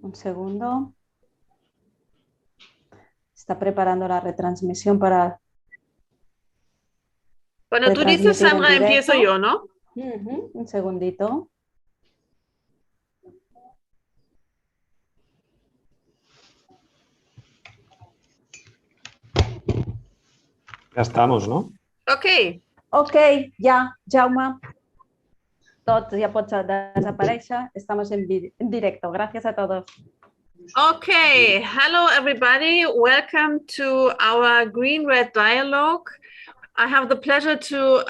Un segundo. Está preparando la retransmisión para Cuando tú dices, retransmitir en Sandra, empiezo directo. yo, ¿no? Un segundito. Ya estamos, ¿no? Ok. Ok, ja, Jaume. Tot ja pots desaparèixer. Estamos en directo. Gracias a todos. Okay, hello everybody. Welcome to our Green-Red Dialogue. I have the pleasure to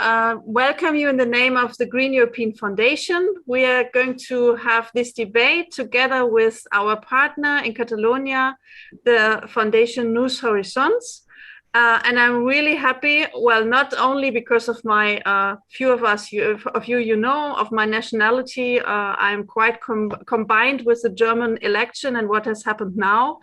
welcome you in the name of the Green European Foundation. We are going to have this debate together with our partner in Catalonia, the Foundation Nous Horizons. And I'm really happy, well, not only because of my few of you know, of my nationality, I'm quite combined with the German election and what has happened now.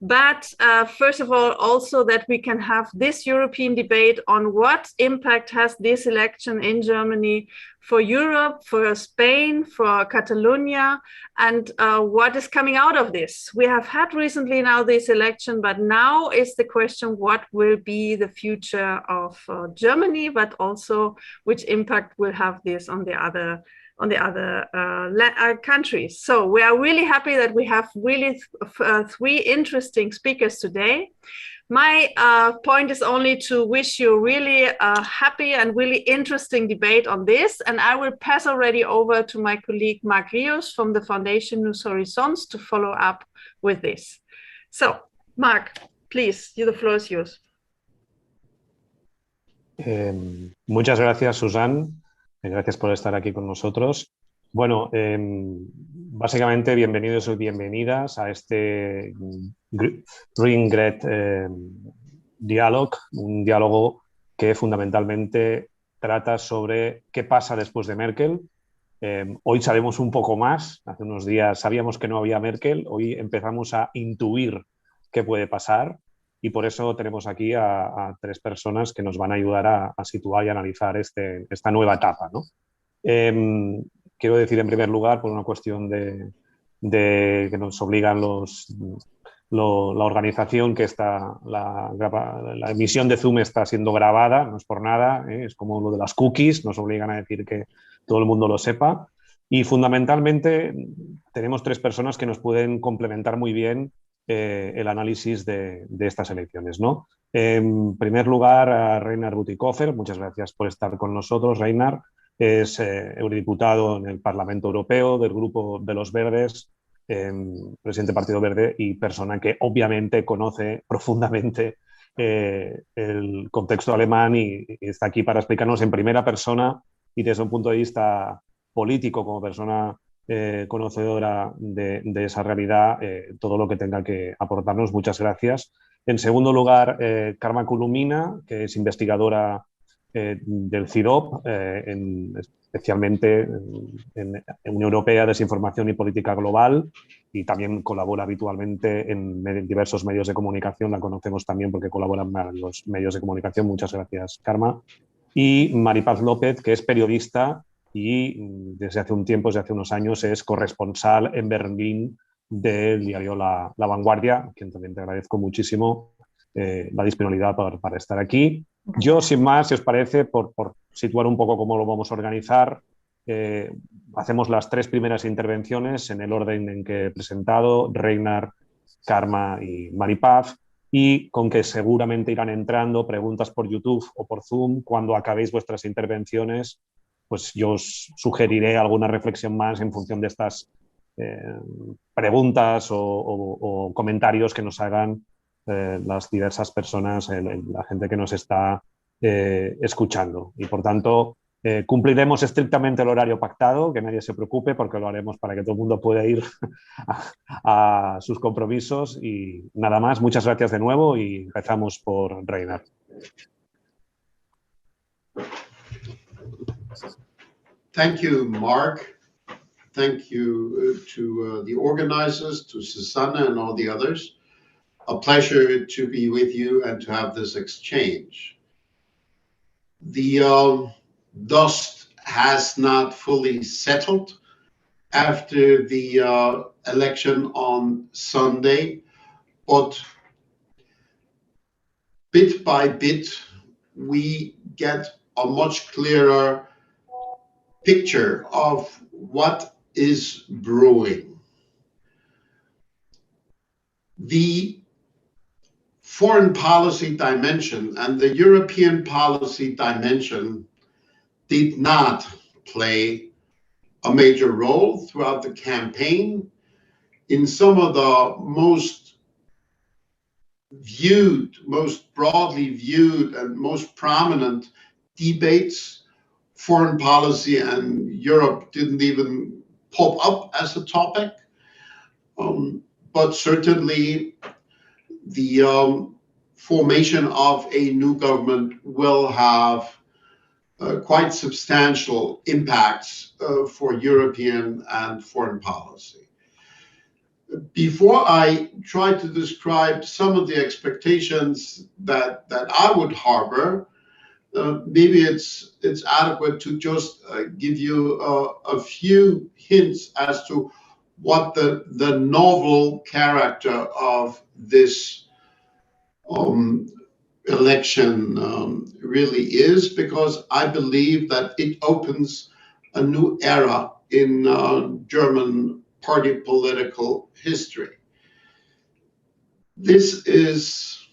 But first of all, also that we can have this European debate on what impact has this election in Germany for Europe, for Spain, for Catalonia, and what is coming out of this. We have had recently now this election, but now is the question, what will be the future of Germany, but also which impact will have this on the other countries. So we are really happy that we have really three interesting speakers today. My point is only to wish you really happy and really interesting debate on this. And I will pass already over to my colleague Marc Rios from the Foundation Nous Horizons to follow up with this. So, Marc, please, the floor is yours. Muchas gracias, Susan. Gracias por estar aquí con nosotros. Bueno, básicamente bienvenidos y bienvenidas a este Green-Red Dialogue, un diálogo que fundamentalmente trata sobre qué pasa después de Merkel. Hoy sabemos un poco más. Hace unos días sabíamos que no había Merkel. Hoy empezamos a intuir qué puede pasar. Y por eso tenemos aquí a tres personas que nos van a ayudar a situar y analizar esta nueva etapa, ¿no? Quiero decir, en primer lugar, por una cuestión de que nos obligan la organización, que la emisión de Zoom está siendo grabada, no es por nada, es como lo de las cookies, nos obligan a decir que todo el mundo lo sepa. Y fundamentalmente tenemos tres personas que nos pueden complementar muy bien el análisis de estas elecciones, ¿no? En primer lugar, a Reinhard Bütikofer, muchas gracias por estar con nosotros. Reinhard es eurodiputado en el Parlamento Europeo del Grupo de los Verdes, presidente del Partido Verde y persona que obviamente conoce profundamente el contexto alemán y está aquí para explicarnos en primera persona y desde un punto de vista político, como persona conocedora de esa realidad, todo lo que tenga que aportarnos. Muchas gracias. En segundo lugar, Karma Kulumina, que es investigadora del CIDOP, especialmente en Unión Europea, Desinformación y Política Global, y también colabora habitualmente en diversos medios de comunicación. La conocemos también porque colabora en los medios de comunicación. Muchas gracias, Karma. Y Maripaz López, que es periodista y desde hace un tiempo, desde hace unos años, es corresponsal en Berlín del diario La Vanguardia, a quien también te agradezco muchísimo la disponibilidad para estar aquí. Yo, sin más, si os parece, por situar un poco cómo lo vamos a organizar, hacemos las tres primeras intervenciones en el orden en que he presentado, Reinhard, Karma y Maripaz, y con que seguramente irán entrando preguntas por YouTube o por Zoom. Cuando acabéis vuestras intervenciones, pues yo os sugeriré alguna reflexión más en función de estas preguntas o comentarios que nos hagan las diversas personas, la gente que nos está escuchando. Y por tanto, cumpliremos estrictamente el horario pactado, que nadie se preocupe, porque lo haremos para que todo el mundo pueda ir a sus compromisos. Y nada más, muchas gracias de nuevo y empezamos por Reinhard. Thank you, Mark. Thank you to the organizers, to Susanna and all the others. A pleasure to be with you and to have this exchange. The dust has not fully settled after the election on Sunday, but bit by bit, we get a much clearer picture of what is brewing. The foreign policy dimension and the European policy dimension did not play a major role throughout the campaign. In some of the most broadly viewed and most prominent debates, foreign policy and Europe didn't even pop up as a topic. But certainly the formation of a new government will have quite substantial impacts for European and foreign policy. Before I try to describe some of the expectations that I would harbor, maybe it's adequate to just give you a few hints as to what the novel character of this election really is, because I believe that it opens a new era in German party political history. This is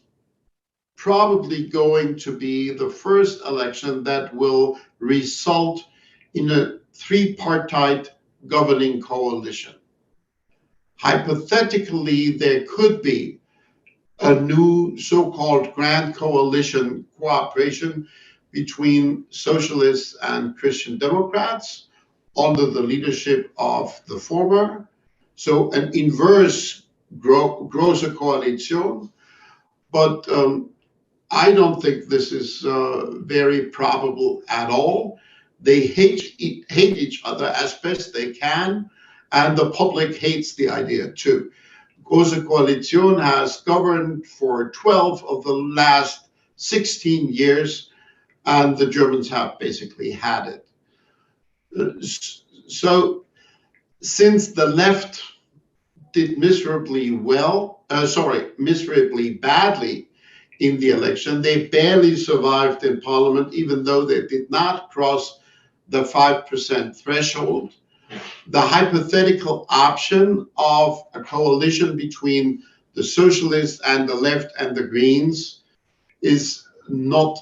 probably going to be the first election that will result in a three-partite governing coalition. Hypothetically, there could be a new so-called grand coalition cooperation between socialists and Christian Democrats under the leadership of the former. So an inverse große Koalition, but I don't think this is very probable at all. They hate each other as best they can, and the public hates the idea too. Große Koalition has governed for 12 of the last 16 years, and the Germans have basically had it. So since the left did miserably badly in the election, they barely survived in parliament, even though they did not cross the 5% threshold. The hypothetical option of a coalition between the socialists and the left and the Greens is not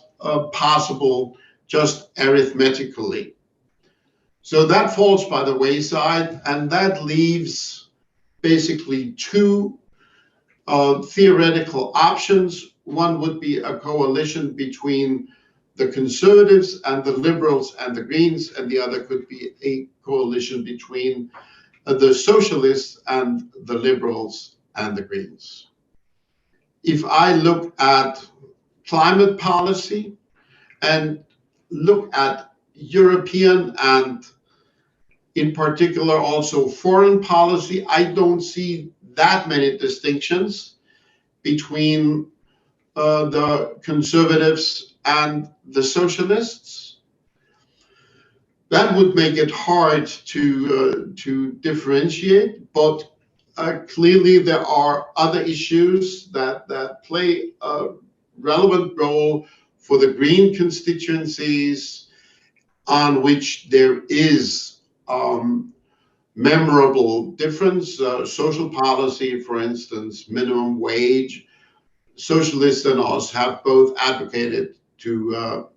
possible just arithmetically. So that falls by the wayside, and that leaves basically two theoretical options. One would be a coalition between the conservatives and the liberals and the Greens, and the other could be a coalition between the socialists and the liberals and the Greens. If I look at climate policy and look at European and in particular also foreign policy, I don't see that many distinctions between the conservatives and the socialists. That would make it hard to differentiate, but clearly there are other issues that play a relevant role for the Green constituencies, on which there is memorable difference. Social policy, for instance, minimum wage. Socialists and us have both advocated to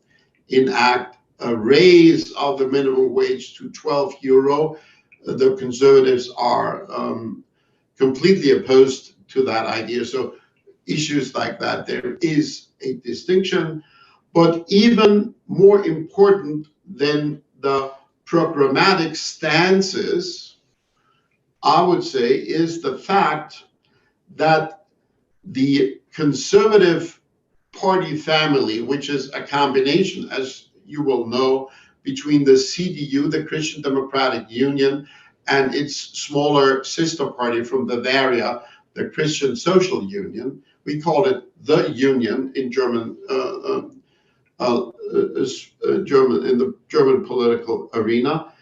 enact a raise of the minimum wage to 12 euro. The conservatives are completely opposed to that idea. So issues like that, there is a distinction. But even more important than the programmatic stances, I would say, is the fact that the conservative party family, which is a combination, as you will know, between the CDU, the Christian Democratic Union, and its smaller sister party from Bavaria, the Christian Social Union. We call it the Union in German, in the German political arena.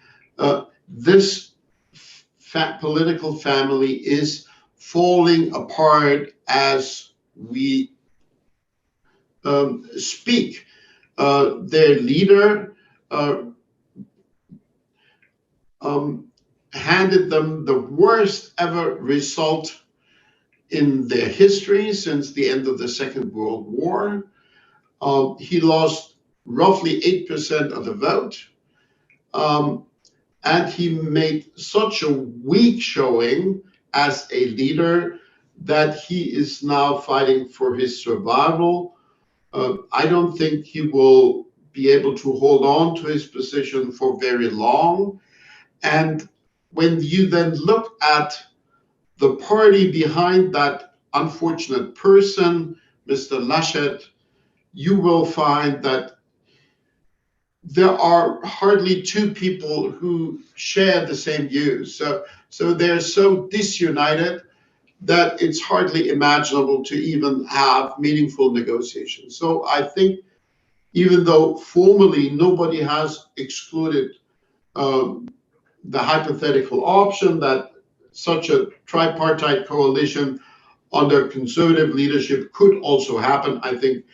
This political family is falling apart as we speak. Their leader handed them the worst ever result in their history since the end of the Second World War. He lost roughly 8% of the vote. And he made such a weak showing as a leader that he is now fighting for his survival. I don't think he will be able to hold on to his position for very long. And when you then look at the party behind that unfortunate person, Mr. Laschet, you will find that there are hardly two people who share the same views. So they're so disunited that it's hardly imaginable to even have meaningful negotiations. So I think even though formally nobody has excluded the hypothetical option that such a tripartite coalition under conservative leadership could also happen, I think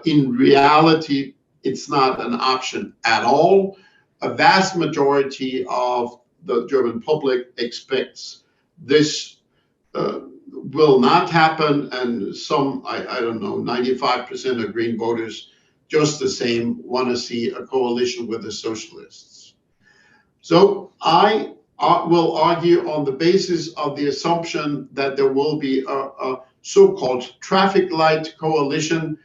in reality, it's not an option at all. A vast majority of the German public expects this will not happen, and some, I don't know, 95% of Green voters just the same want to see a coalition with the socialists. So I will argue on the basis of the assumption that there will be a so-called traffic light coalition.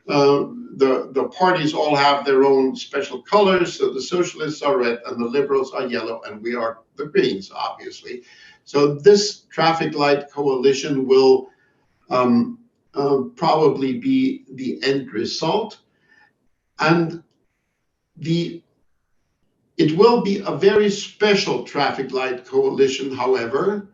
The parties all have their own special colors, so the socialists are red and the liberals are yellow, and we are the Greens, obviously. So this traffic light coalition will probably be the end result. And it will be a very special traffic light coalition, however,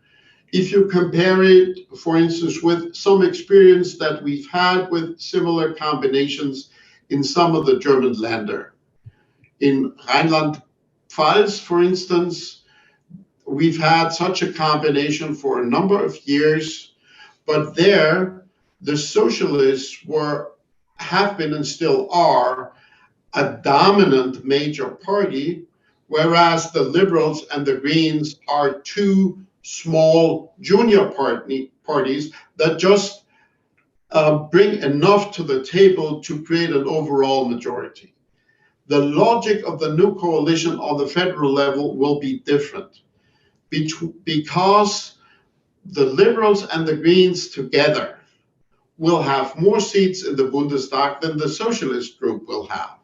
if you compare it, for instance, with some experience that we've had with similar combinations in some of the German Länder. In Rheinland-Pfalz, for instance, we've had such a combination for a number of years, but there the socialists have been and still are a dominant major party, whereas the liberals and the Greens are two small junior parties that just bring enough to the table to create an overall majority. The logic of the new coalition on the federal level will be different because the liberals and the Greens together will have more seats in the Bundestag than the socialist group will have.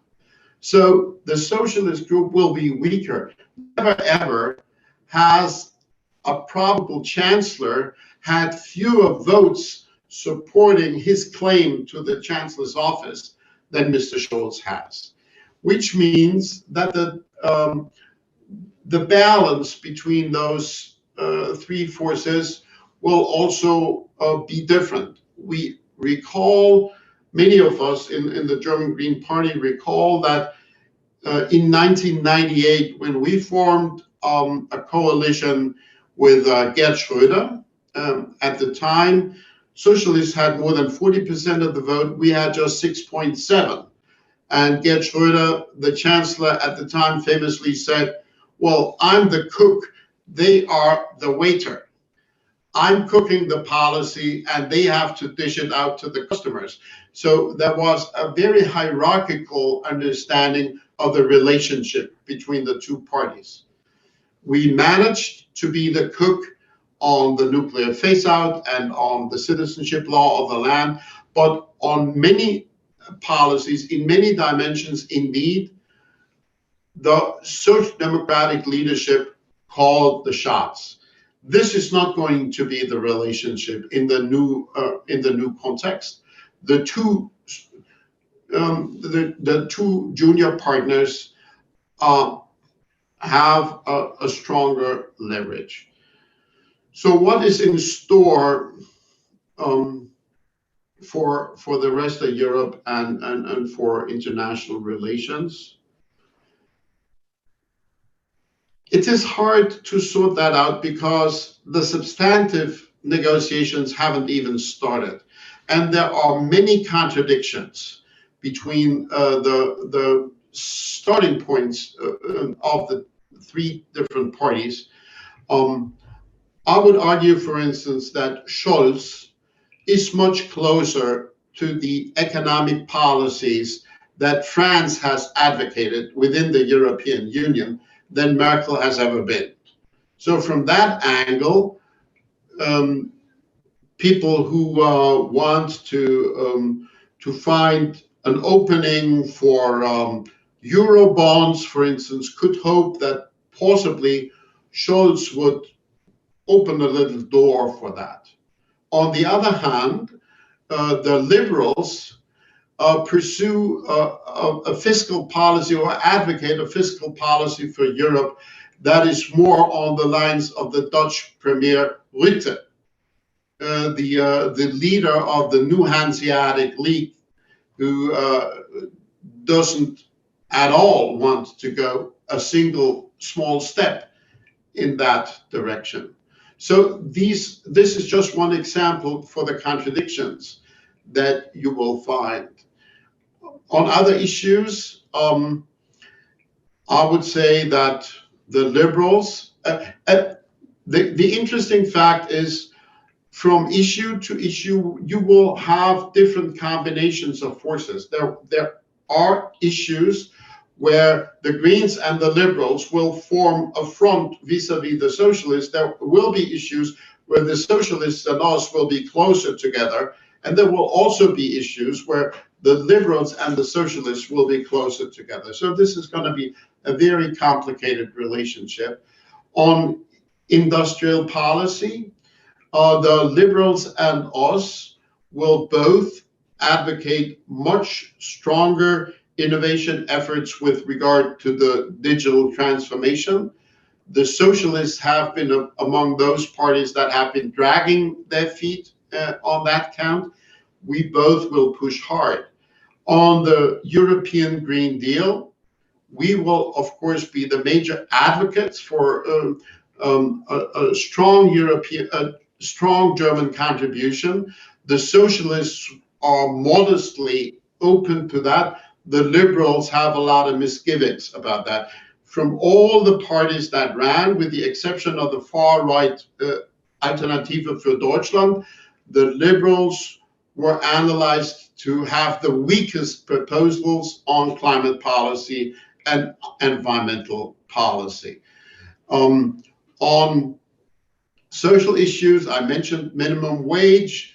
So the socialist group will be weaker. Never ever has a probable chancellor had fewer votes supporting his claim to the chancellor's office than Mr. Scholz has, which means that the balance between those three forces will also be different. We recall, many of us in the German Green Party recall that in 1998, when we formed a coalition with Gerd Schröder, at the time, socialists had more than 40% of the vote. We had just 6.7%. And Gerd Schröder, the chancellor at the time, famously said, well, I'm the cook, they are the waiter. I'm cooking the policy and they have to dish it out to the customers. So there was a very hierarchical understanding of the relationship between the two parties. We managed to be the cook on the nuclear phase-out and on the citizenship law of the land, but on many policies, in many dimensions, indeed, the social democratic leadership called the shots. This is not going to be the relationship in the new context. The two junior partners have a stronger leverage. So what is in store for the rest of Europe and for international relations? it is hard to sort that out because the substantive negotiations haven't even started. And there are many contradictions between the starting points of the three different parties. I would argue, for instance, that Scholz is much closer to the economic policies that France has advocated within the European Union than Merkel has ever been. So from that angle, people who want to find an opening for Euro bonds, for instance, could hope that possibly Scholz would open a little door for that. On the other hand, the liberals pursue a fiscal policy or advocate a fiscal policy for Europe that is more on the lines of the Dutch Premier Rutte, the leader of the New Hanseatic League, who doesn't at all want to go a single small step in that direction. So this is just one example for the contradictions that you will find. On other issues, I would say that the liberals, the interesting fact is from issue to issue, you will have different combinations of forces. There are issues where the Greens and the Liberals will form a front vis-a-vis the Socialists. There will be issues where the Socialists and us will be closer together, and there will also be issues where the Liberals and the Socialists will be closer together. So this is going to be a very complicated relationship. On industrial policy, the Liberals and us will both advocate much stronger innovation efforts with regard to the digital transformation. The Socialists have been among those parties that have been dragging their feet on that count. We both will push hard. On the European Green Deal, we will, of course, be the major advocates for a strong strong German contribution. The Socialists are modestly open to that. The Liberals have a lot of misgivings about that. From all the parties that ran, with the exception of the far-right Alternative für Deutschland, the Liberals were analyzed to have the weakest proposals on climate policy and environmental policy. On social issues, I mentioned minimum wage,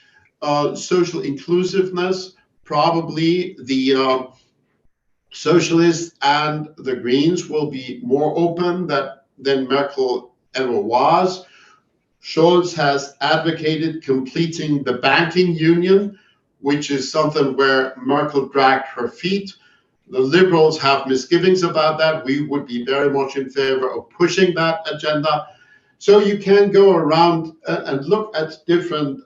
social inclusiveness. Probably the Socialists and the Greens will be more open than Merkel ever was. Scholz has advocated completing the banking union, which is something where Merkel dragged her feet. The Liberals have misgivings about that. We would be very much in favor of pushing that agenda. So you can go around and look at different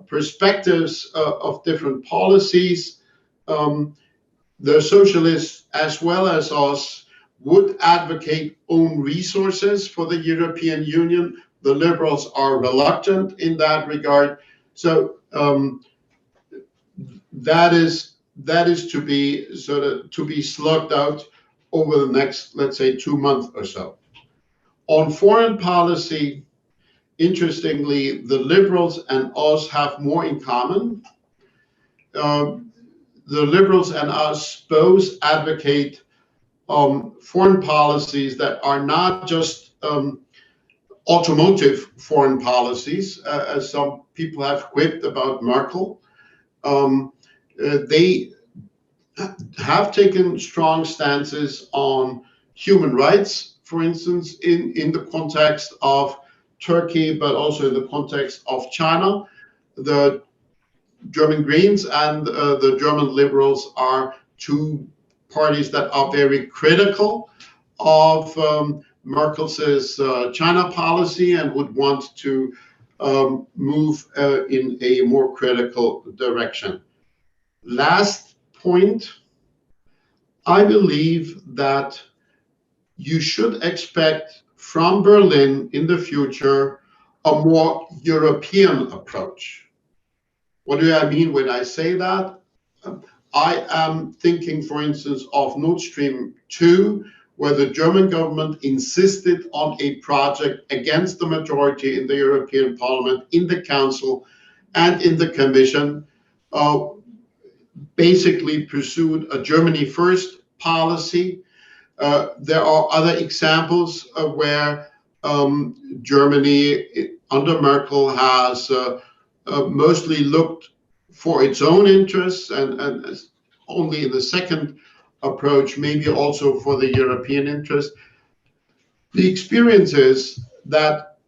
perspectives of different policies. The Socialists, as well as us, would advocate own resources for the European Union. The Liberals are reluctant in that regard. So that is to be slugged out over the next, let's say, 2 months or so. On foreign policy, interestingly, the Liberals and us have more in common. The Liberals and us both advocate foreign policies that are not just automotive foreign policies, as some people have quipped about Merkel. They have taken strong stances on human rights, for instance, in the context of Turkey, but also in the context of China. The German Greens and the German Liberals are two parties that are very critical of Merkel's China policy and would want to move in a more critical direction. Last point, I believe that you should expect from Berlin in the future a more European approach. What do I mean when I say that? I am thinking, for instance, of Nord Stream 2, where the German government insisted on a project against the majority in the European Parliament, in the Council, and in the Commission, basically pursued a Germany first policy. There are other examples where Germany under Merkel has mostly looked for its own interests and only in the second approach, maybe also for the European interest. The experience is that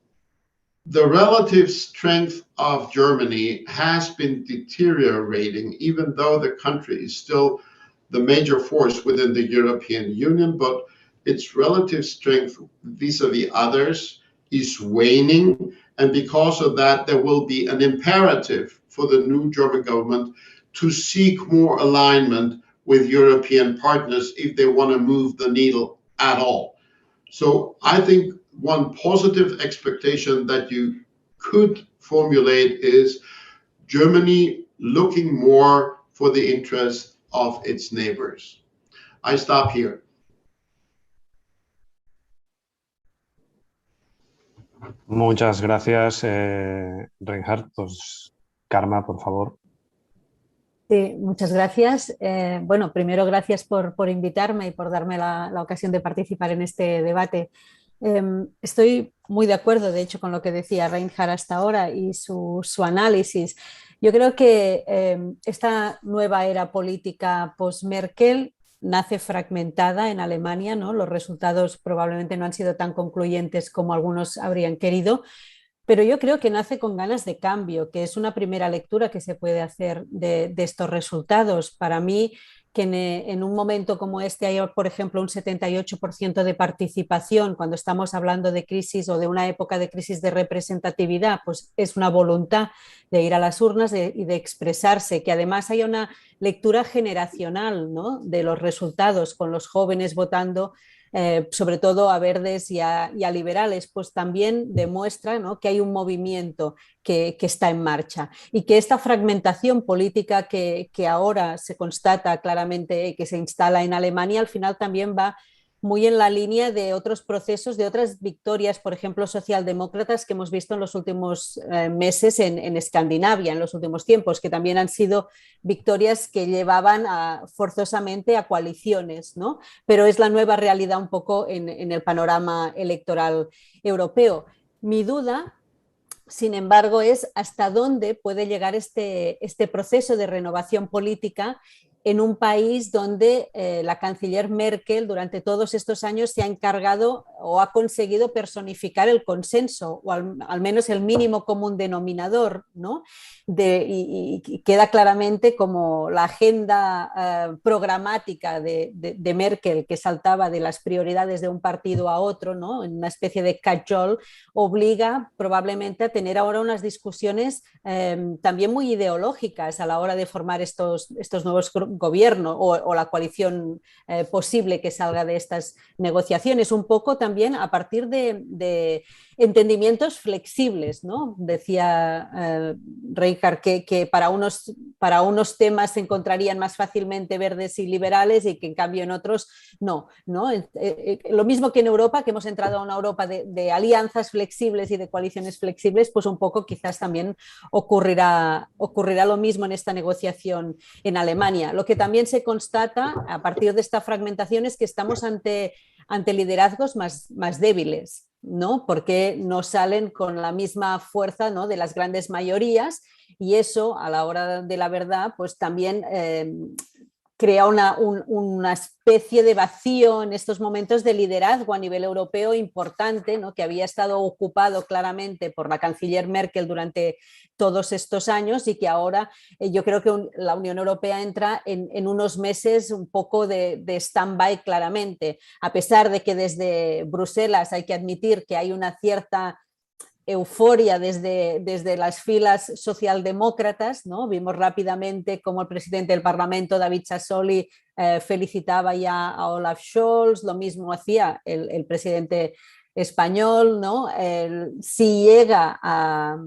the relative strength of Germany has been deteriorating, even though the country is still the major force within the European Union, but its relative strength vis-a-vis others is waning. And because of that, there will be an imperative for the new German government to seek more alignment with European partners if they want to move the needle at all. So I think one positive expectation that you could formulate is Germany looking more for the interest of its neighbors. I stop here. Muchas gracias, Reinhard. Pues, Karma, por favor. Sí, muchas gracias. Bueno, primero gracias por invitarme y por darme la ocasión de participar en este debate. Estoy muy de acuerdo, de hecho, con lo que decía Reinhard hasta ahora y su análisis. Yo creo que esta nueva era política post-Merkel nace fragmentada en Alemania, ¿no? Los resultados probablemente no han sido tan concluyentes como algunos habrían querido, pero yo creo que nace con ganas de cambio, que es una primera lectura que se puede hacer de estos resultados. Para mí, que en un momento como este hay, por ejemplo, un 78% de participación cuando estamos hablando de crisis o de una época de crisis de representatividad, pues es una voluntad de ir a las urnas y de expresarse, que además haya una lectura generacional, ¿no?, de los resultados, con los jóvenes votando sobre todo a verdes y a liberales, pues también demuestra, ¿no?, que hay un movimiento que está en marcha y que esta fragmentación política que ahora se constata claramente y que se instala en Alemania al final también va muy en la línea de otros procesos, de otras victorias, por ejemplo, socialdemócratas que hemos visto en los últimos meses en Escandinavia, en los últimos tiempos, que también han sido victorias que llevaban forzosamente a coaliciones, ¿no? Pero es la nueva realidad un poco en el panorama electoral europeo. Mi duda, sin embargo, es hasta dónde puede llegar este proceso de renovación política en un país donde la canciller Merkel durante todos estos años se ha encargado o ha conseguido personificar el consenso o al menos el mínimo común denominador, ¿no? Y queda claramente como la agenda programática de Merkel, que saltaba de las prioridades de un partido a otro, ¿no?, en una especie de catch-all, obliga probablemente a tener ahora unas discusiones también muy ideológicas a la hora de formar estos nuevos gobierno o la coalición posible que salga de estas negociaciones, un poco también a partir de entendimientos flexibles, ¿no? Decía Reinhard que para unos temas se encontrarían más fácilmente verdes y liberales y que en cambio en otros no, ¿no? Lo mismo que en Europa, que hemos entrado a una Europa de alianzas flexibles y de coaliciones flexibles, pues un poco quizás también ocurrirá lo mismo en esta negociación en Alemania. Lo que también se constata a partir de esta fragmentación es que estamos ante liderazgos más débiles, ¿no? Porque no salen con la misma fuerza, ¿no?, de las grandes mayorías, y eso a la hora de la verdad pues también crea una especie de vacío en estos momentos de liderazgo a nivel europeo importante, ¿no?, que había estado ocupado claramente por la canciller Merkel durante todos estos años y que ahora yo creo que la Unión Europea entra en unos meses un poco de stand-by claramente, a pesar de que desde Bruselas hay que admitir que hay una cierta euforia desde las filas socialdemócratas, ¿no? Vimos rápidamente cómo el presidente del Parlamento, David Sassoli, felicitaba ya a Olaf Scholz, lo mismo hacía el presidente español, ¿no? Si llega a...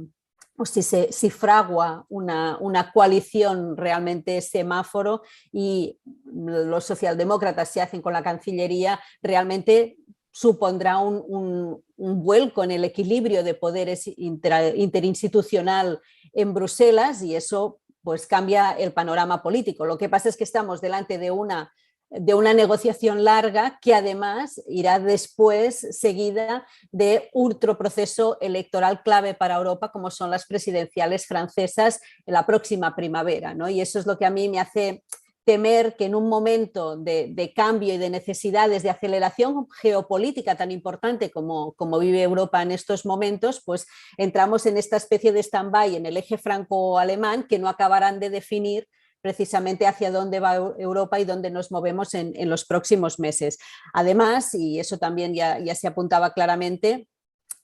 o si fragua una coalición realmente semáforo y los socialdemócratas se hacen con la Cancillería, realmente supondrá un vuelco en el equilibrio de poderes interinstitucional en Bruselas y eso pues cambia el panorama político. Lo que pasa es que estamos delante de una negociación larga que además irá después seguida de otro proceso electoral clave para Europa como son las presidenciales francesas en la próxima primavera, ¿no? Y eso es lo que a mí me hace temer que en un momento de cambio y de necesidades de aceleración geopolítica tan importante como vive Europa en estos momentos, pues entramos en esta especie de stand-by en el eje franco-alemán que no acabarán de definir precisamente hacia dónde va Europa y dónde nos movemos en los próximos meses. Además, y eso también ya se apuntaba claramente,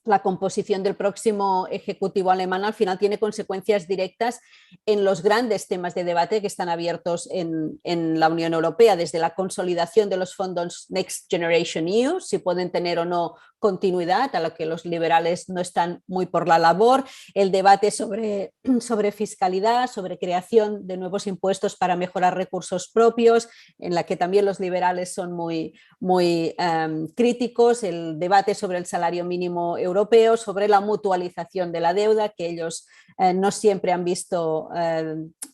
la composición del próximo ejecutivo alemán al final tiene consecuencias directas en los grandes temas de debate que están abiertos en la Unión Europea, desde la consolidación de los fondos Next Generation EU, si pueden tener o no continuidad, a lo que los liberales no están muy por la labor, el debate sobre fiscalidad, sobre creación de nuevos impuestos para mejorar recursos propios, en la que también los liberales son muy críticos, el debate sobre el salario mínimo europeo, sobre la mutualización de la deuda, que ellos no siempre han visto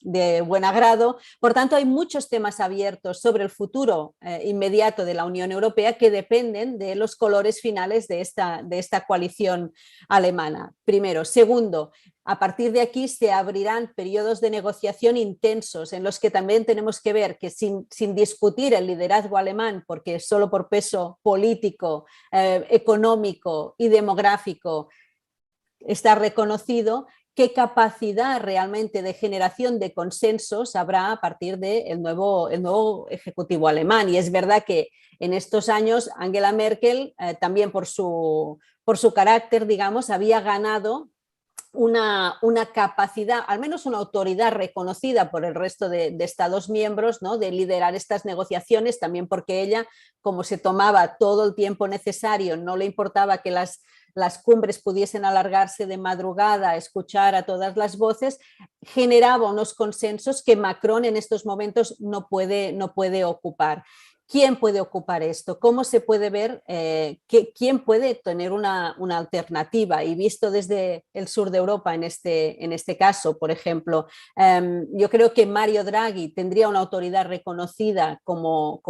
de buen agrado. Por tanto, hay muchos temas abiertos sobre el futuro inmediato de la Unión Europea que dependen de los colores finales de esta coalición alemana. Primero. Segundo, a partir de aquí se abrirán periodos de negociación intensos en los que también tenemos que ver que sin discutir el liderazgo alemán, porque solo por peso político, económico y demográfico está reconocido, qué capacidad realmente de generación de consensos habrá a partir del nuevo ejecutivo alemán. Y es verdad que en estos años Angela Merkel, también por su carácter, digamos, había ganado una capacidad, al menos una autoridad reconocida por el resto de Estados miembros, ¿no?, de liderar estas negociaciones, también porque ella, como se tomaba todo el tiempo necesario, no le importaba que las cumbres pudiesen alargarse de madrugada, escuchar a todas las voces, generaba unos consensos que Macron en estos momentos no puede ocupar. ¿Quién puede ocupar esto? ¿Cómo se puede ver? ¿Quién puede tener una alternativa? Y visto desde el sur de Europa en este caso, por ejemplo, yo creo que Mario Draghi tendría una autoridad reconocida como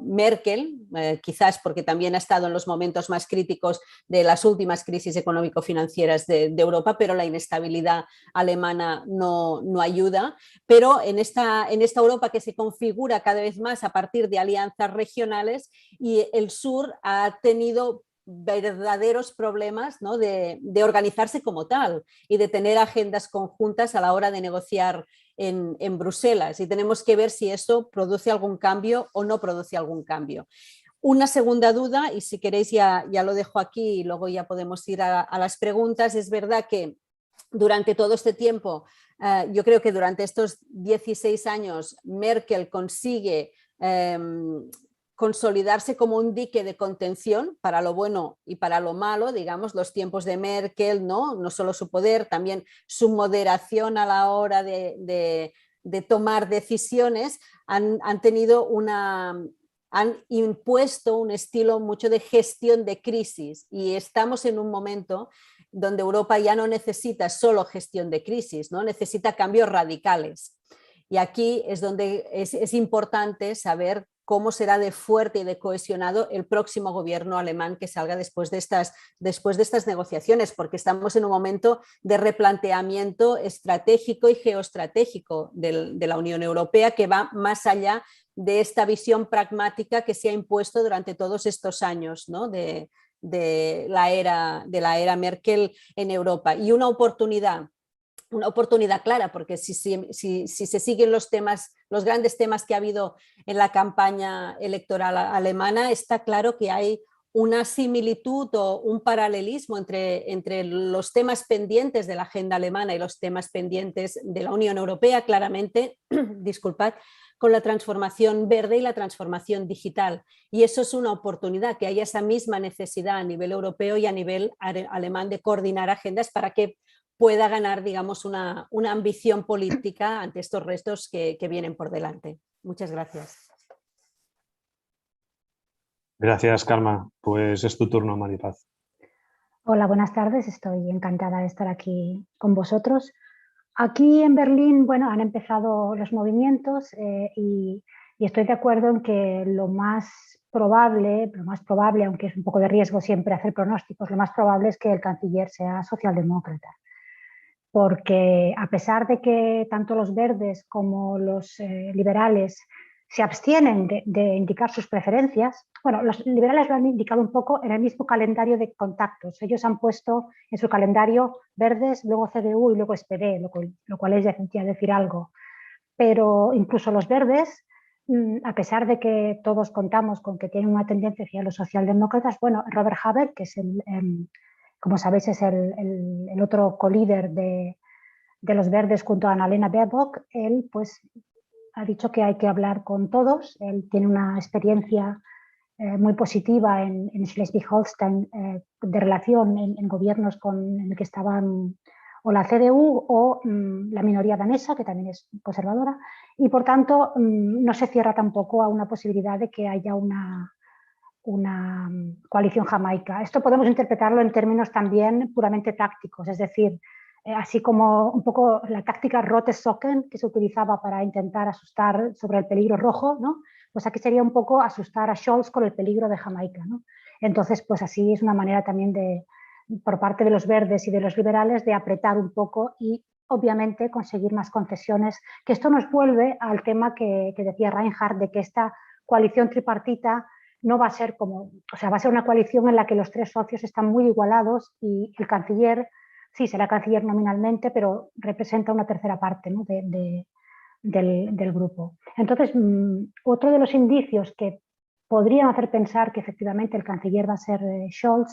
Merkel, quizás porque también ha estado en los momentos más críticos de las últimas crisis económico-financieras de Europa, pero la inestabilidad alemana no ayuda. Pero en esta Europa que se configura cada vez más a partir de alianzas regionales, y el sur ha tenido verdaderos problemas, ¿no?, de organizarse como tal y de tener agendas conjuntas a la hora de negociar en Bruselas, y tenemos que ver si eso produce algún cambio o no produce algún cambio. Una segunda duda, y si queréis ya lo dejo aquí y luego ya podemos ir a las preguntas. Es verdad que durante todo este tiempo, yo creo que durante estos 16 años Merkel consigue consolidarse como un dique de contención para lo bueno y para lo malo, digamos, los tiempos de Merkel, no solo su poder, también su moderación a la hora de tomar decisiones, han impuesto un estilo mucho de gestión de crisis, y estamos en un momento donde Europa ya no necesita solo gestión de crisis, ¿no? Necesita cambios radicales. Y aquí es donde es importante saber cómo será de fuerte y de cohesionado el próximo gobierno alemán que salga después de estas negociaciones, porque estamos en un momento de replanteamiento estratégico y geoestratégico de la Unión Europea, que va más allá de esta visión pragmática que se ha impuesto durante todos estos años, ¿no?, de la era Merkel en Europa. Y una oportunidad clara, porque si se siguen los grandes temas que ha habido en la campaña electoral alemana, está claro que hay una similitud o un paralelismo entre los temas pendientes de la agenda alemana y los temas pendientes de la Unión Europea, claramente, disculpad, con la transformación verde y la transformación digital. Y eso es una oportunidad, que haya esa misma necesidad a nivel europeo y a nivel alemán de coordinar agendas para que pueda ganar, digamos, una ambición política ante estos retos que vienen por delante. Muchas gracias. Gracias, Karma. Pues es tu turno, Maripaz. Hola, buenas tardes. Estoy encantada de estar aquí con vosotros. Aquí en Berlín, bueno, han empezado los movimientos y estoy de acuerdo en que lo más probable, aunque es un poco de riesgo siempre hacer pronósticos, lo más probable es que el canciller sea socialdemócrata. Porque a pesar de que tanto los verdes como los liberales se abstienen de indicar sus preferencias, bueno, los liberales lo han indicado un poco en el mismo calendario de contactos. Ellos han puesto en su calendario verdes, luego CDU y luego SPD, lo cual es ya decir algo. Pero incluso los verdes, a pesar de que todos contamos con que tienen una tendencia hacia los socialdemócratas, bueno, Robert Habeck, que es como sabéis, es el otro colíder de los verdes junto a Annalena Baerbock, él pues ha dicho que hay que hablar con todos. Él tiene una experiencia muy positiva en Schleswig-Holstein de relación en gobiernos en el que estaban o la CDU o la minoría danesa, que también es conservadora, y por tanto no se cierra tampoco a una posibilidad de que haya una coalición jamaica. Esto podemos interpretarlo en términos también puramente tácticos, es decir, así como un poco la táctica Rote Socken que se utilizaba para intentar asustar sobre el peligro rojo, ¿no? Pues aquí sería un poco asustar a Scholz con el peligro de Jamaica, ¿no? Entonces, pues así es una manera también por parte de los verdes y de los liberales de apretar un poco y obviamente conseguir más concesiones, que esto nos vuelve al tema que decía Reinhardt, de que esta coalición tripartita no va a ser va a ser una coalición en la que los tres socios están muy igualados y el canciller, sí, será canciller nominalmente, pero representa una tercera parte, ¿no? del grupo. Entonces, otro de los indicios que podrían hacer pensar que efectivamente el canciller va a ser Scholz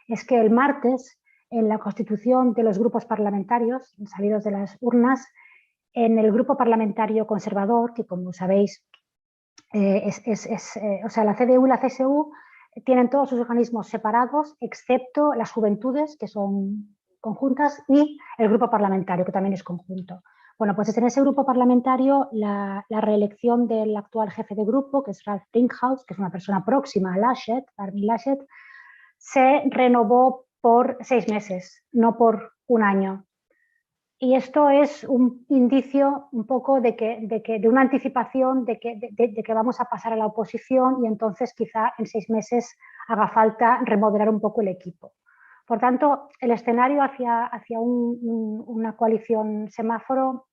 es que el martes, en la constitución de los grupos parlamentarios salidos de las urnas, en el grupo parlamentario conservador, que como sabéis, la CDU y la CSU tienen todos sus organismos separados, excepto las juventudes, que son conjuntas, y el grupo parlamentario, que también es conjunto. Bueno, pues en ese grupo parlamentario la reelección del actual jefe de grupo, que es Ralf Brinkhaus, que es una persona próxima a Armin Laschet, se renovó por 6 meses, no por un año. Y esto es un indicio un poco de una anticipación de que vamos a pasar a la oposición y entonces quizá en 6 meses haga falta remodelar un poco el equipo. Por tanto, el escenario hacia una coalición semáforo,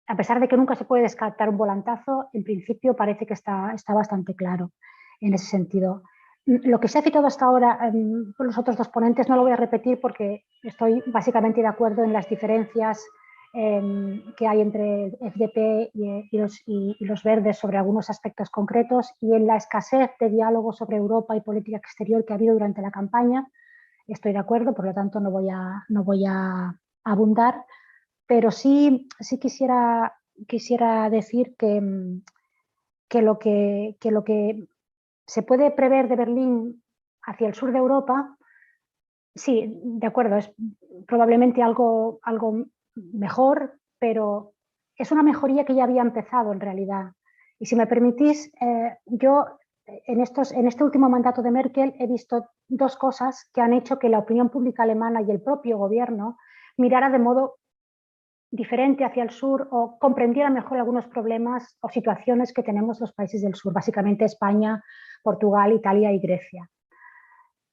a pesar de que nunca se puede descartar un volantazo, en principio parece que está bastante claro en ese sentido. Lo que se ha citado hasta ahora por los otros dos ponentes no lo voy a repetir porque estoy básicamente de acuerdo en las diferencias que hay entre el FDP y los verdes sobre algunos aspectos concretos y en la escasez de diálogo sobre Europa y política exterior que ha habido durante la campaña. Estoy de acuerdo, por lo tanto no voy a abundar, pero sí quisiera decir que lo que se puede prever de Berlín hacia el sur de Europa, sí, de acuerdo, es probablemente algo mejor, pero es una mejoría que ya había empezado en realidad. Y si me permitís, yo en este último mandato de Merkel he visto dos cosas que han hecho que la opinión pública alemana y el propio gobierno mirara de modo diferente hacia el sur o comprendiera mejor algunos problemas o situaciones que tenemos los países del sur, básicamente España, Portugal, Italia y Grecia.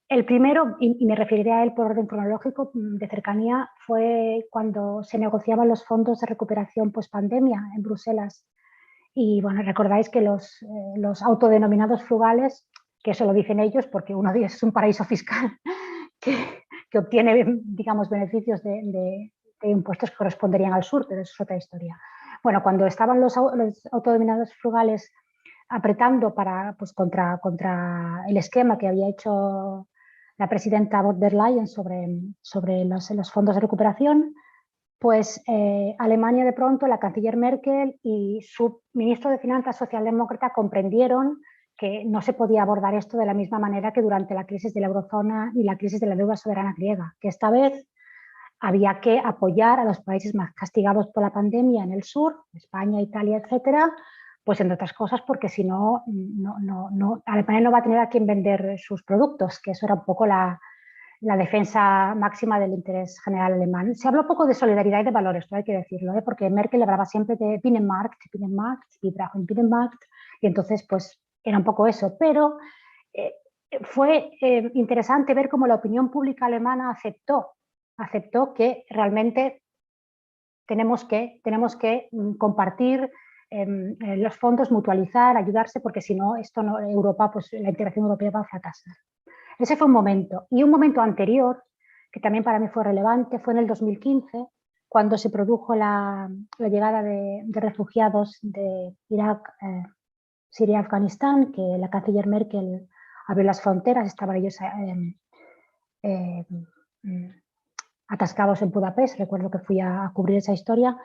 El primero, y me referiré a él por orden cronológico de cercanía, fue cuando se negociaban los fondos de recuperación post-pandemia en Bruselas. Y bueno, recordáis que los autodenominados frugales, que eso lo dicen ellos porque uno de ellos es un paraíso fiscal que obtiene, digamos, beneficios de impuestos que corresponderían al sur, pero eso es otra historia. Bueno, cuando estaban los autodenominados frugales apretando pues, contra el esquema que había hecho la presidenta von der Leyen sobre los fondos de recuperación, pues Alemania de pronto, la canciller Merkel y su ministro de Finanzas socialdemócrata comprendieron que no se podía abordar esto de la misma manera que durante la crisis de la eurozona y la crisis de la deuda soberana griega, que esta vez había que apoyar a los países más castigados por la pandemia en el sur, España, Italia, etcétera, pues entre otras cosas porque si no, Alemania no va a tener a quién vender sus productos, que eso era un poco la defensa máxima del interés general alemán. Se habló poco de solidaridad y de valores, esto hay que decirlo, porque Merkel hablaba siempre de Binnenmarkt, wir brauchen Binnenmarkt, y entonces pues era un poco eso, pero fue interesante ver cómo la opinión pública alemana aceptó que realmente tenemos que compartir los fondos, mutualizar, ayudarse, porque si no, Europa, pues la integración europea va a fracasar. Ese fue un momento. Y un momento anterior, que también para mí fue relevante, fue en el 2015, cuando se produjo la llegada de refugiados de Irak, Siria y Afganistán, que la canciller Merkel abrió las fronteras, estaban ellos atascados en Budapest, recuerdo que fui a cubrir esa historia.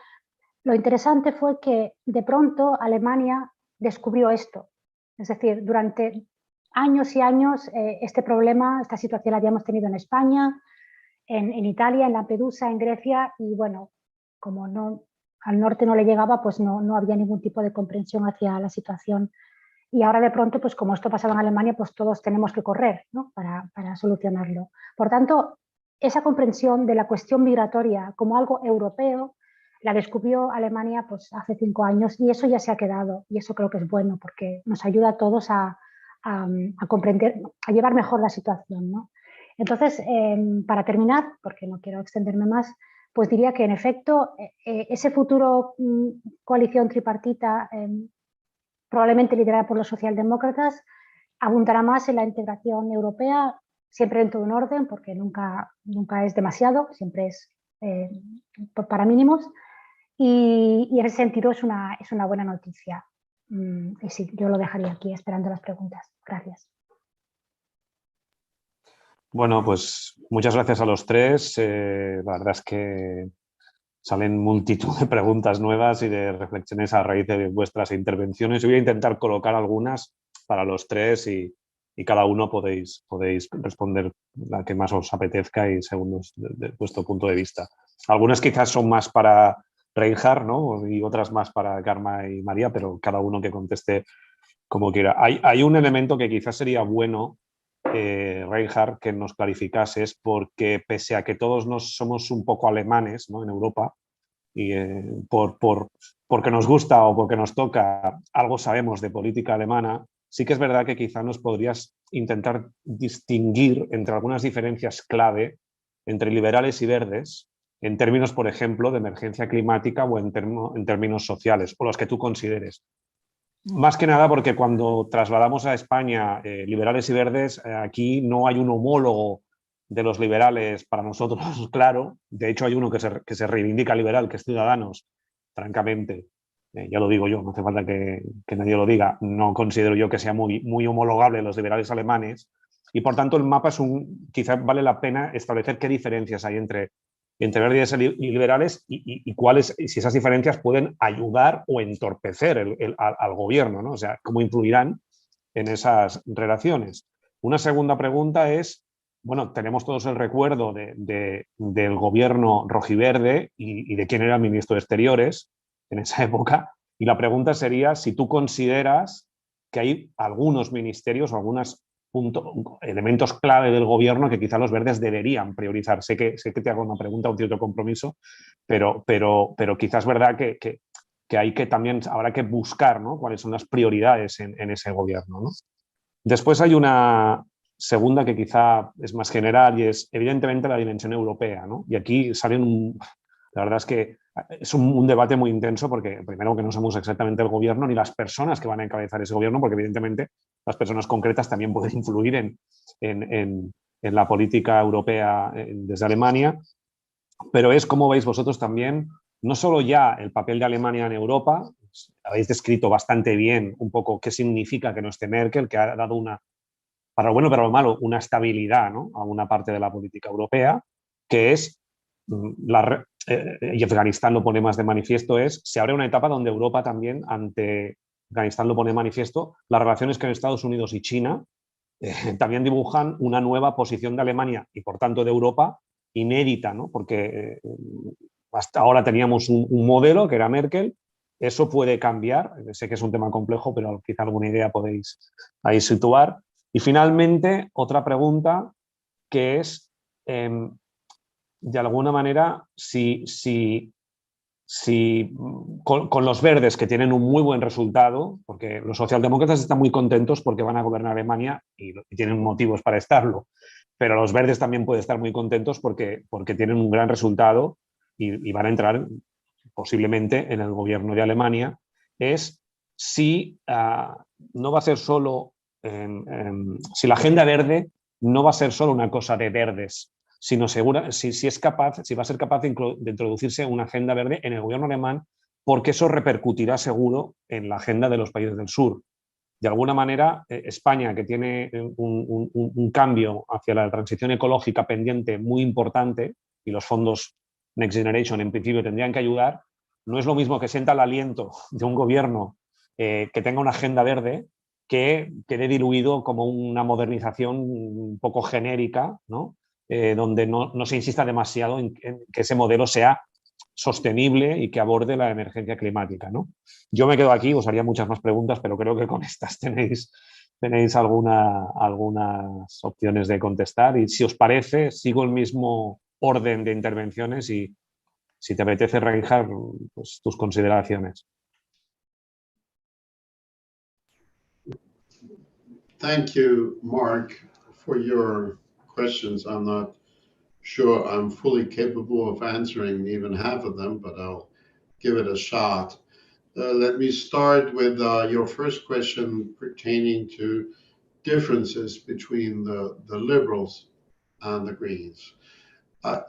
Lo interesante fue que de pronto Alemania descubrió esto. Es decir, durante años y años este problema, esta situación la habíamos tenido en España, en Italia, en Lampedusa, en Grecia, y bueno, como al norte no le llegaba, pues no había ningún tipo de comprensión hacia la situación. Y ahora de pronto, pues como esto pasaba en Alemania, pues todos tenemos que correr, ¿no? para solucionarlo. Por tanto, esa comprensión de la cuestión migratoria como algo europeo la descubrió Alemania pues, hace 5 años y eso ya se ha quedado y eso creo que es bueno porque nos ayuda a todos a comprender, a llevar mejor la situación, ¿no? Entonces, para terminar, porque no quiero extenderme más, pues diría que en efecto ese futuro coalición tripartita probablemente liderada por los socialdemócratas abundará más en la integración europea, siempre dentro de un orden, porque nunca es demasiado, siempre es para mínimos. Y en ese sentido es una buena noticia. Y sí, yo lo dejaría aquí esperando las preguntas. Gracias. Bueno, pues muchas gracias a los tres. La verdad es que salen multitud de preguntas nuevas y de reflexiones a raíz de vuestras intervenciones. Yo voy a intentar colocar algunas para los tres y cada uno podéis responder la que más os apetezca y según vuestro punto de vista. Algunas quizás son más para Reinhard, ¿no? Y otras más para Karma y María, pero cada uno que conteste como quiera. Hay un elemento que quizás sería bueno, Reinhard, que nos clarificases, porque pese a que todos somos un poco alemanes, ¿no? En Europa, y porque nos gusta o porque nos toca, algo sabemos de política alemana, sí que es verdad que quizá nos podrías intentar distinguir entre algunas diferencias clave entre liberales y verdes, en términos, por ejemplo, de emergencia climática o en términos sociales, o los que tú consideres. Más que nada porque cuando trasladamos a España liberales y verdes, aquí no hay un homólogo de los liberales para nosotros, claro. De hecho, hay uno que se reivindica liberal, que es Ciudadanos, francamente. Ya lo digo yo, no hace falta que nadie lo diga. No considero yo que sea muy homologable los liberales alemanes. Y por tanto, el mapa quizás vale la pena establecer qué diferencias hay entre verdes y liberales y si esas diferencias pueden ayudar o entorpecer al gobierno, ¿no? O sea, cómo influirán en esas relaciones. Una segunda pregunta es, bueno, tenemos todos el recuerdo del gobierno rojiverde y de quién era el ministro de Exteriores en esa época, y la pregunta sería si tú consideras que hay algunos ministerios o algunos elementos clave del gobierno que quizá los verdes deberían priorizar. Sé que te hago una pregunta, un cierto compromiso, pero quizás es verdad que hay que también, habrá que buscar, ¿no? Cuáles son las prioridades en ese gobierno, ¿no? Después hay una segunda que quizá es más general y es evidentemente la dimensión europea, ¿no? Y aquí la verdad es que es un debate muy intenso porque primero que no somos exactamente el gobierno ni las personas que van a encabezar ese gobierno, porque evidentemente las personas concretas también pueden influir en la política europea desde Alemania, pero es como veis vosotros también, no solo ya el papel de Alemania en Europa, habéis descrito bastante bien un poco qué significa que no esté Merkel, que ha dado para lo bueno y para lo malo, una estabilidad, ¿no?, a una parte de la política europea, que es, y Afganistán lo pone más de manifiesto, se abre una etapa donde Europa también, ante Afganistán lo pone de manifiesto, las relaciones con Estados Unidos y China también dibujan una nueva posición de Alemania y, por tanto, de Europa inédita, ¿no?, porque hasta ahora teníamos un modelo que era Merkel. Eso puede cambiar, sé que es un tema complejo, pero quizá alguna idea podéis ahí situar. Y finalmente, otra pregunta que es, de alguna manera, si con los verdes, que tienen un muy buen resultado, porque los socialdemócratas están muy contentos porque van a gobernar Alemania y tienen motivos para estarlo, pero los verdes también pueden estar muy contentos porque tienen un gran resultado y van a entrar posiblemente en el gobierno de Alemania, es si no va a ser solo, si la agenda verde no va a ser solo una cosa de verdes, sino si va a ser capaz de introducirse una agenda verde en el gobierno alemán, porque eso repercutirá seguro en la agenda de los países del sur. De alguna manera, España, que tiene un cambio hacia la transición ecológica pendiente muy importante, y los fondos Next Generation en principio tendrían que ayudar, no es lo mismo que sienta el aliento de un gobierno que tenga una agenda verde que quede diluido como una modernización un poco genérica, ¿no?, donde no se insista demasiado en que ese modelo sea sostenible y que aborde la emergencia climática, ¿no? Yo me quedo aquí, os haría muchas más preguntas, pero creo que con estas tenéis algunas opciones de contestar. Y si os parece, sigo el mismo orden de intervenciones y si te apetece, Reinhard, pues tus consideraciones. Thank you, Mark, for your questions. I'm not sure I'm fully capable of answering even half of them, but I'll give it a shot. Let me start with your first question pertaining to differences between the Liberals and the Greens.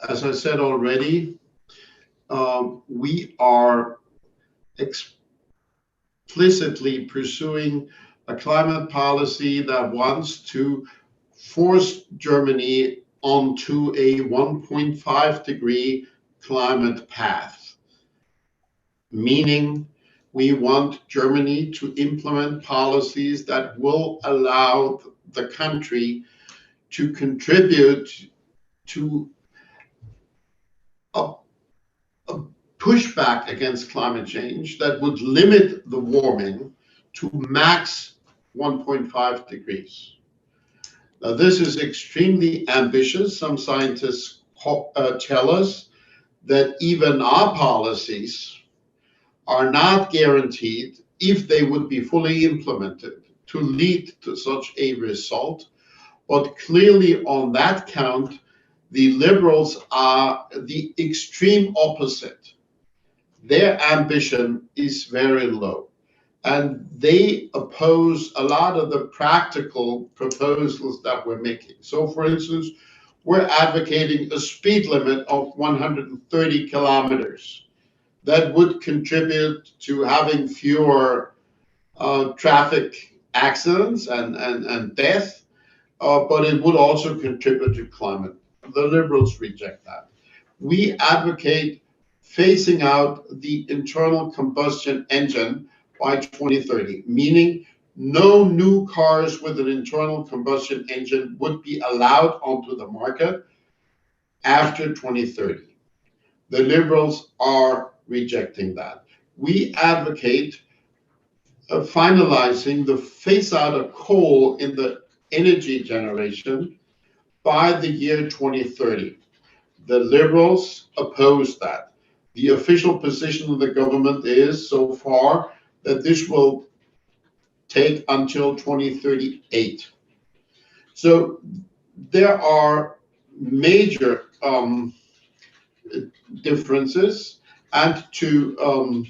As I said already, we are explicitly pursuing a climate policy that wants to force Germany onto a 1.5-degree climate path, meaning we want Germany to implement policies that will allow the country to contribute to a pushback against climate change that would limit the warming to max 1.5 degrees. Now, this is extremely ambitious. Some scientists tell us that even our policies are not guaranteed, if they would be fully implemented, to lead to such a result. But clearly on that count, the Liberals are the extreme opposite. Their ambition is very low, and they oppose a lot of the practical proposals that we're making. So, for instance, we're advocating a speed limit of 130 kilometers. That would contribute to having fewer traffic accidents and death, but it would also contribute to climate. The Liberals reject that. We advocate phasing out the internal combustion engine by 2030, meaning no new cars with an internal combustion engine would be allowed onto the market after 2030. The Liberals are rejecting that. We advocate finalizing the phase out of coal in the energy generation by the year 2030. The Liberals oppose that. The official position of the government is so far that this will take until 2038. So there are major differences, and to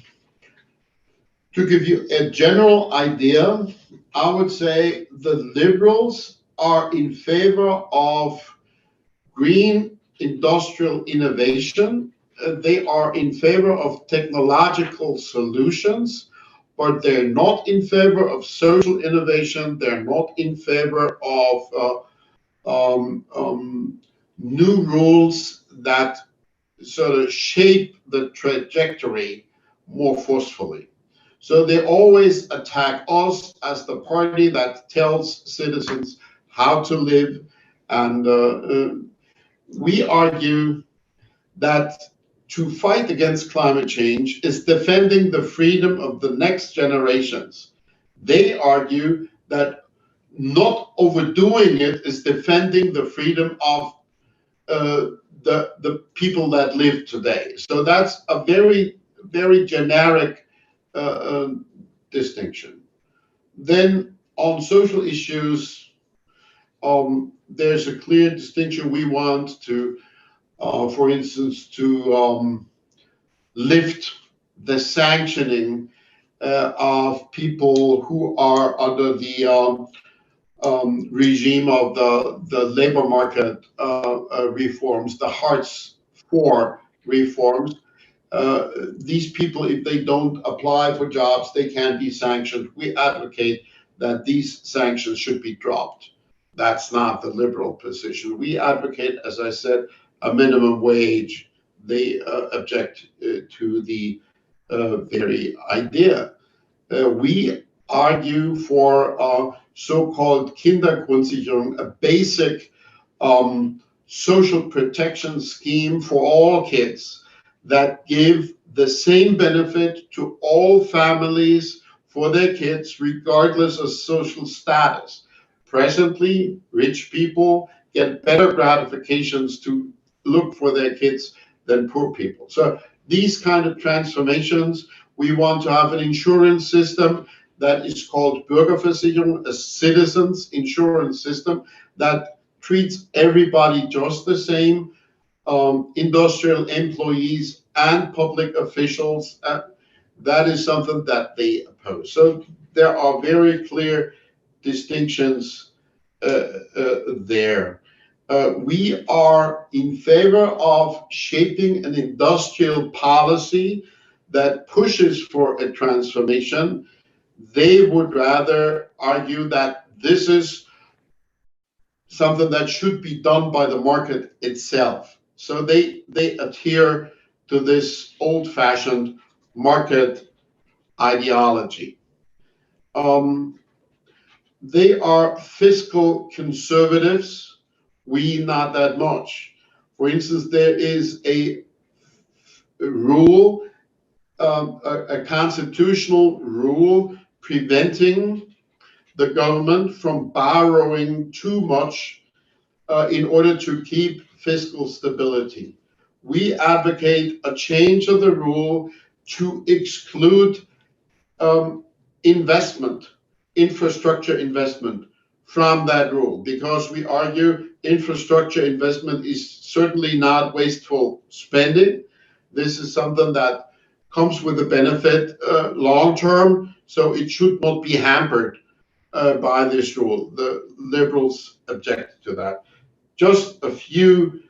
give you a general idea, I would say the Liberals are in favor of green industrial innovation. They are in favor of technological solutions, but they're not in favor of social innovation. They're not in favor of new rules that sort of shape the trajectory more forcefully. So they always attack us as the party that tells citizens how to live. And we argue that to fight against climate change is defending the freedom of the next generations. They argue that not overdoing it is defending the freedom of the people that live today. So that's a very, very generic distinction. Then on social issues, there's a clear distinction. We want to, for instance, to lift the sanctioning of people who are under the regime of the labor market reforms, the Hartz IV reforms. These people, if they don't apply for jobs, they can be sanctioned. We advocate that these sanctions should be dropped. That's not the liberal position. We advocate, as I said, a minimum wage. They object to the very idea. We argue for so-called Kindergrundsicherung, a basic social protection scheme for all kids that give the same benefit to all families for their kids, regardless of social status. Presently, rich people get better gratifications to look for their kids than poor people. So these kind of transformations, we want to have an insurance system that is called Bürgerversicherung, a citizens insurance system that treats everybody just the same, industrial employees and public officials. That is something that they oppose. So there are very clear distinctions there. We are in favor of shaping an industrial policy that pushes for a transformation. They would rather argue that this is something that should be done by the market itself. So they adhere to this old-fashioned market ideology. They are fiscal conservatives. We not that much. For instance, there is a rule, a constitutional rule preventing the government from borrowing too much in order to keep fiscal stability. We advocate a change of the rule to exclude infrastructure investment from that rule, because we argue infrastructure investment is certainly not wasteful spending. This is something that comes with a benefit long term, so it should not be hampered by this rule. The liberals object to that. Just a few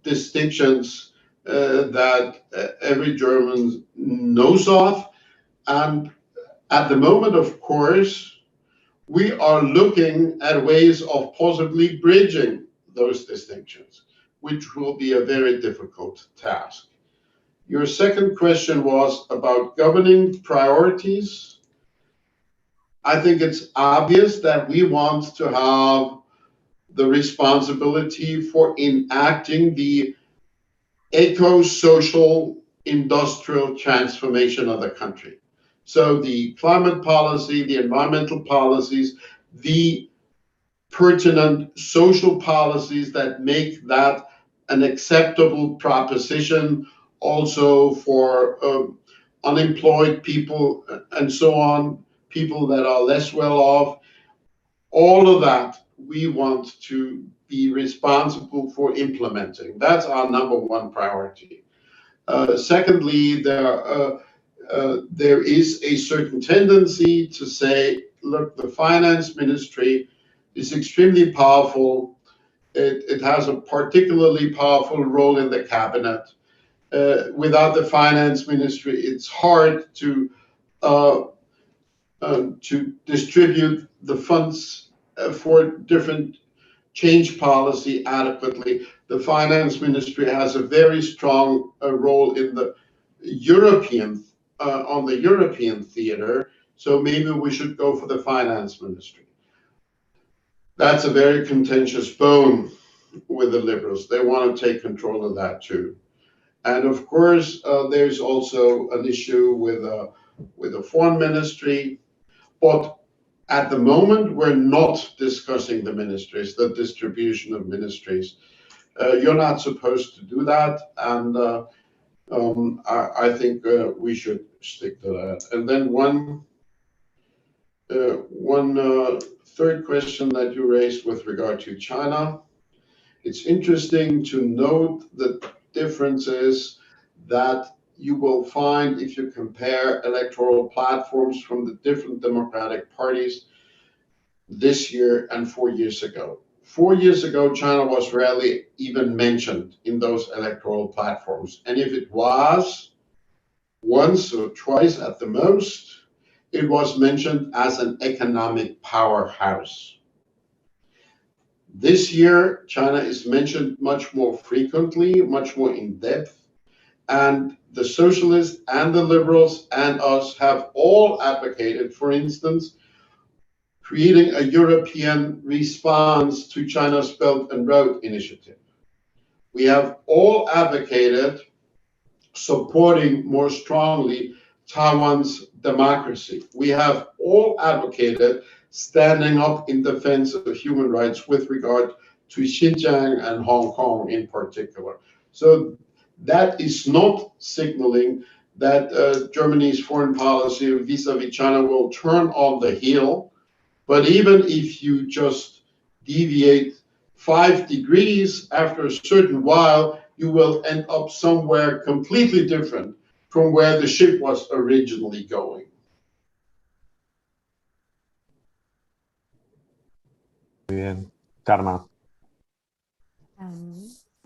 distinctions that every German knows of. And at the moment, of course, we are looking at ways of possibly bridging those distinctions, which will be a very difficult task. Your second question was about governing priorities. I think it's obvious that we want to have the responsibility for enacting the eco-social industrial transformation of the country. So the climate policy, the environmental policies, the pertinent social policies that make that an acceptable proposition also for unemployed people and so on, people that are less well off, all of that we want to be responsible for implementing. That's our number one priority. Secondly, there is a certain tendency to say, look, the finance ministry is extremely powerful. It has a particularly powerful role in the cabinet. Without the finance ministry, it's hard to to distribute the funds for different change policy adequately. The finance ministry has a very strong role in the European, on the European theater, so maybe we should go for the finance ministry. That's a very contentious bone with the Liberals. They want to take control of that too. And of course, there's also an issue with a foreign ministry, but at the moment, we're not discussing the ministries, the distribution of ministries. You're not supposed to do that, and I think we should stick to that. And then one third question that you raised with regard to China. It's interesting to note the differences that you will find if you compare electoral platforms from the different democratic parties this year and 4 years ago. 4 years ago, China was rarely even mentioned in those electoral platforms. And if it was, once or twice at the most, it was mentioned as an economic powerhouse. This year, China is mentioned much more frequently, much more in depth, and the socialists and the liberals and us have all advocated, for instance, creating a European response to China's Belt and Road Initiative. We have all advocated supporting more strongly Taiwan's democracy. We have all advocated standing up in defense of human rights with regard to Xinjiang and Hong Kong in particular. So that is not signaling that Germany's foreign policy vis-a-vis China will turn on the heel. But even if you just deviate 5 degrees after a certain while, you will end up somewhere completely different from where the ship was originally going. Muy bien. Karma.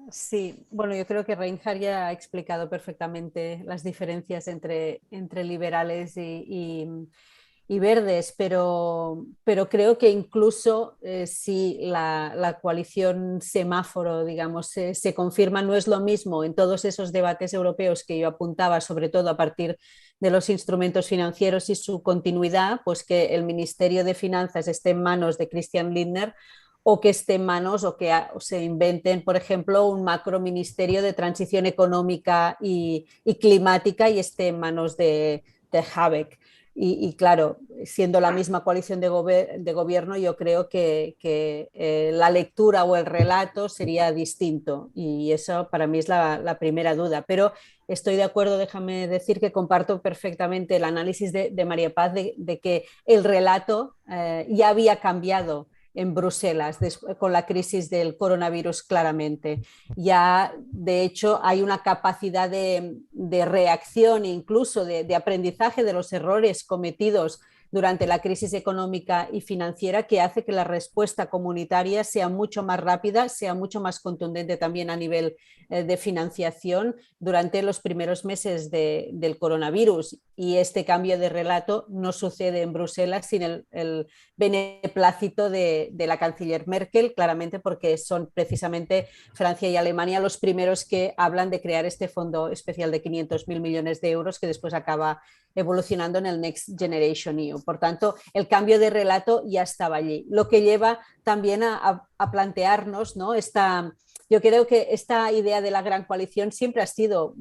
Sí, bueno, yo creo que Reinhard ya ha explicado perfectamente las diferencias entre liberales y verdes, pero creo que incluso si la coalición semáforo, digamos, se confirma, no es lo mismo en todos esos debates europeos que yo apuntaba, sobre todo a partir de los instrumentos financieros y su continuidad, pues que el Ministerio de Finanzas esté en manos de Christian Lindner, o que esté en manos o que se inventen, por ejemplo, un macroministerio de transición económica y climática y esté en manos de Habeck. Y claro, siendo la misma coalición de gobierno, yo creo que la lectura o el relato sería distinto, y eso para mí es la primera duda. Pero estoy de acuerdo, déjame decir que comparto perfectamente el análisis de María Paz de que el relato ya había cambiado en Bruselas con la crisis del coronavirus, claramente. Ya, de hecho, hay una capacidad de reacción e incluso de aprendizaje de los errores cometidos durante la crisis económica y financiera, que hace que la respuesta comunitaria sea mucho más rápida, sea mucho más contundente también a nivel de financiación durante los primeros meses del coronavirus. Y este cambio de relato no sucede en Bruselas sin el beneplácito de la canciller Merkel, claramente porque son precisamente Francia y Alemania los primeros que hablan de crear este fondo especial de 500.000 millones de euros que después acaba evolucionando en el Next Generation EU. Por tanto, el cambio de relato ya estaba allí, lo que lleva también a plantearnos, ¿no? Yo creo que esta idea de la gran coalición siempre ha sido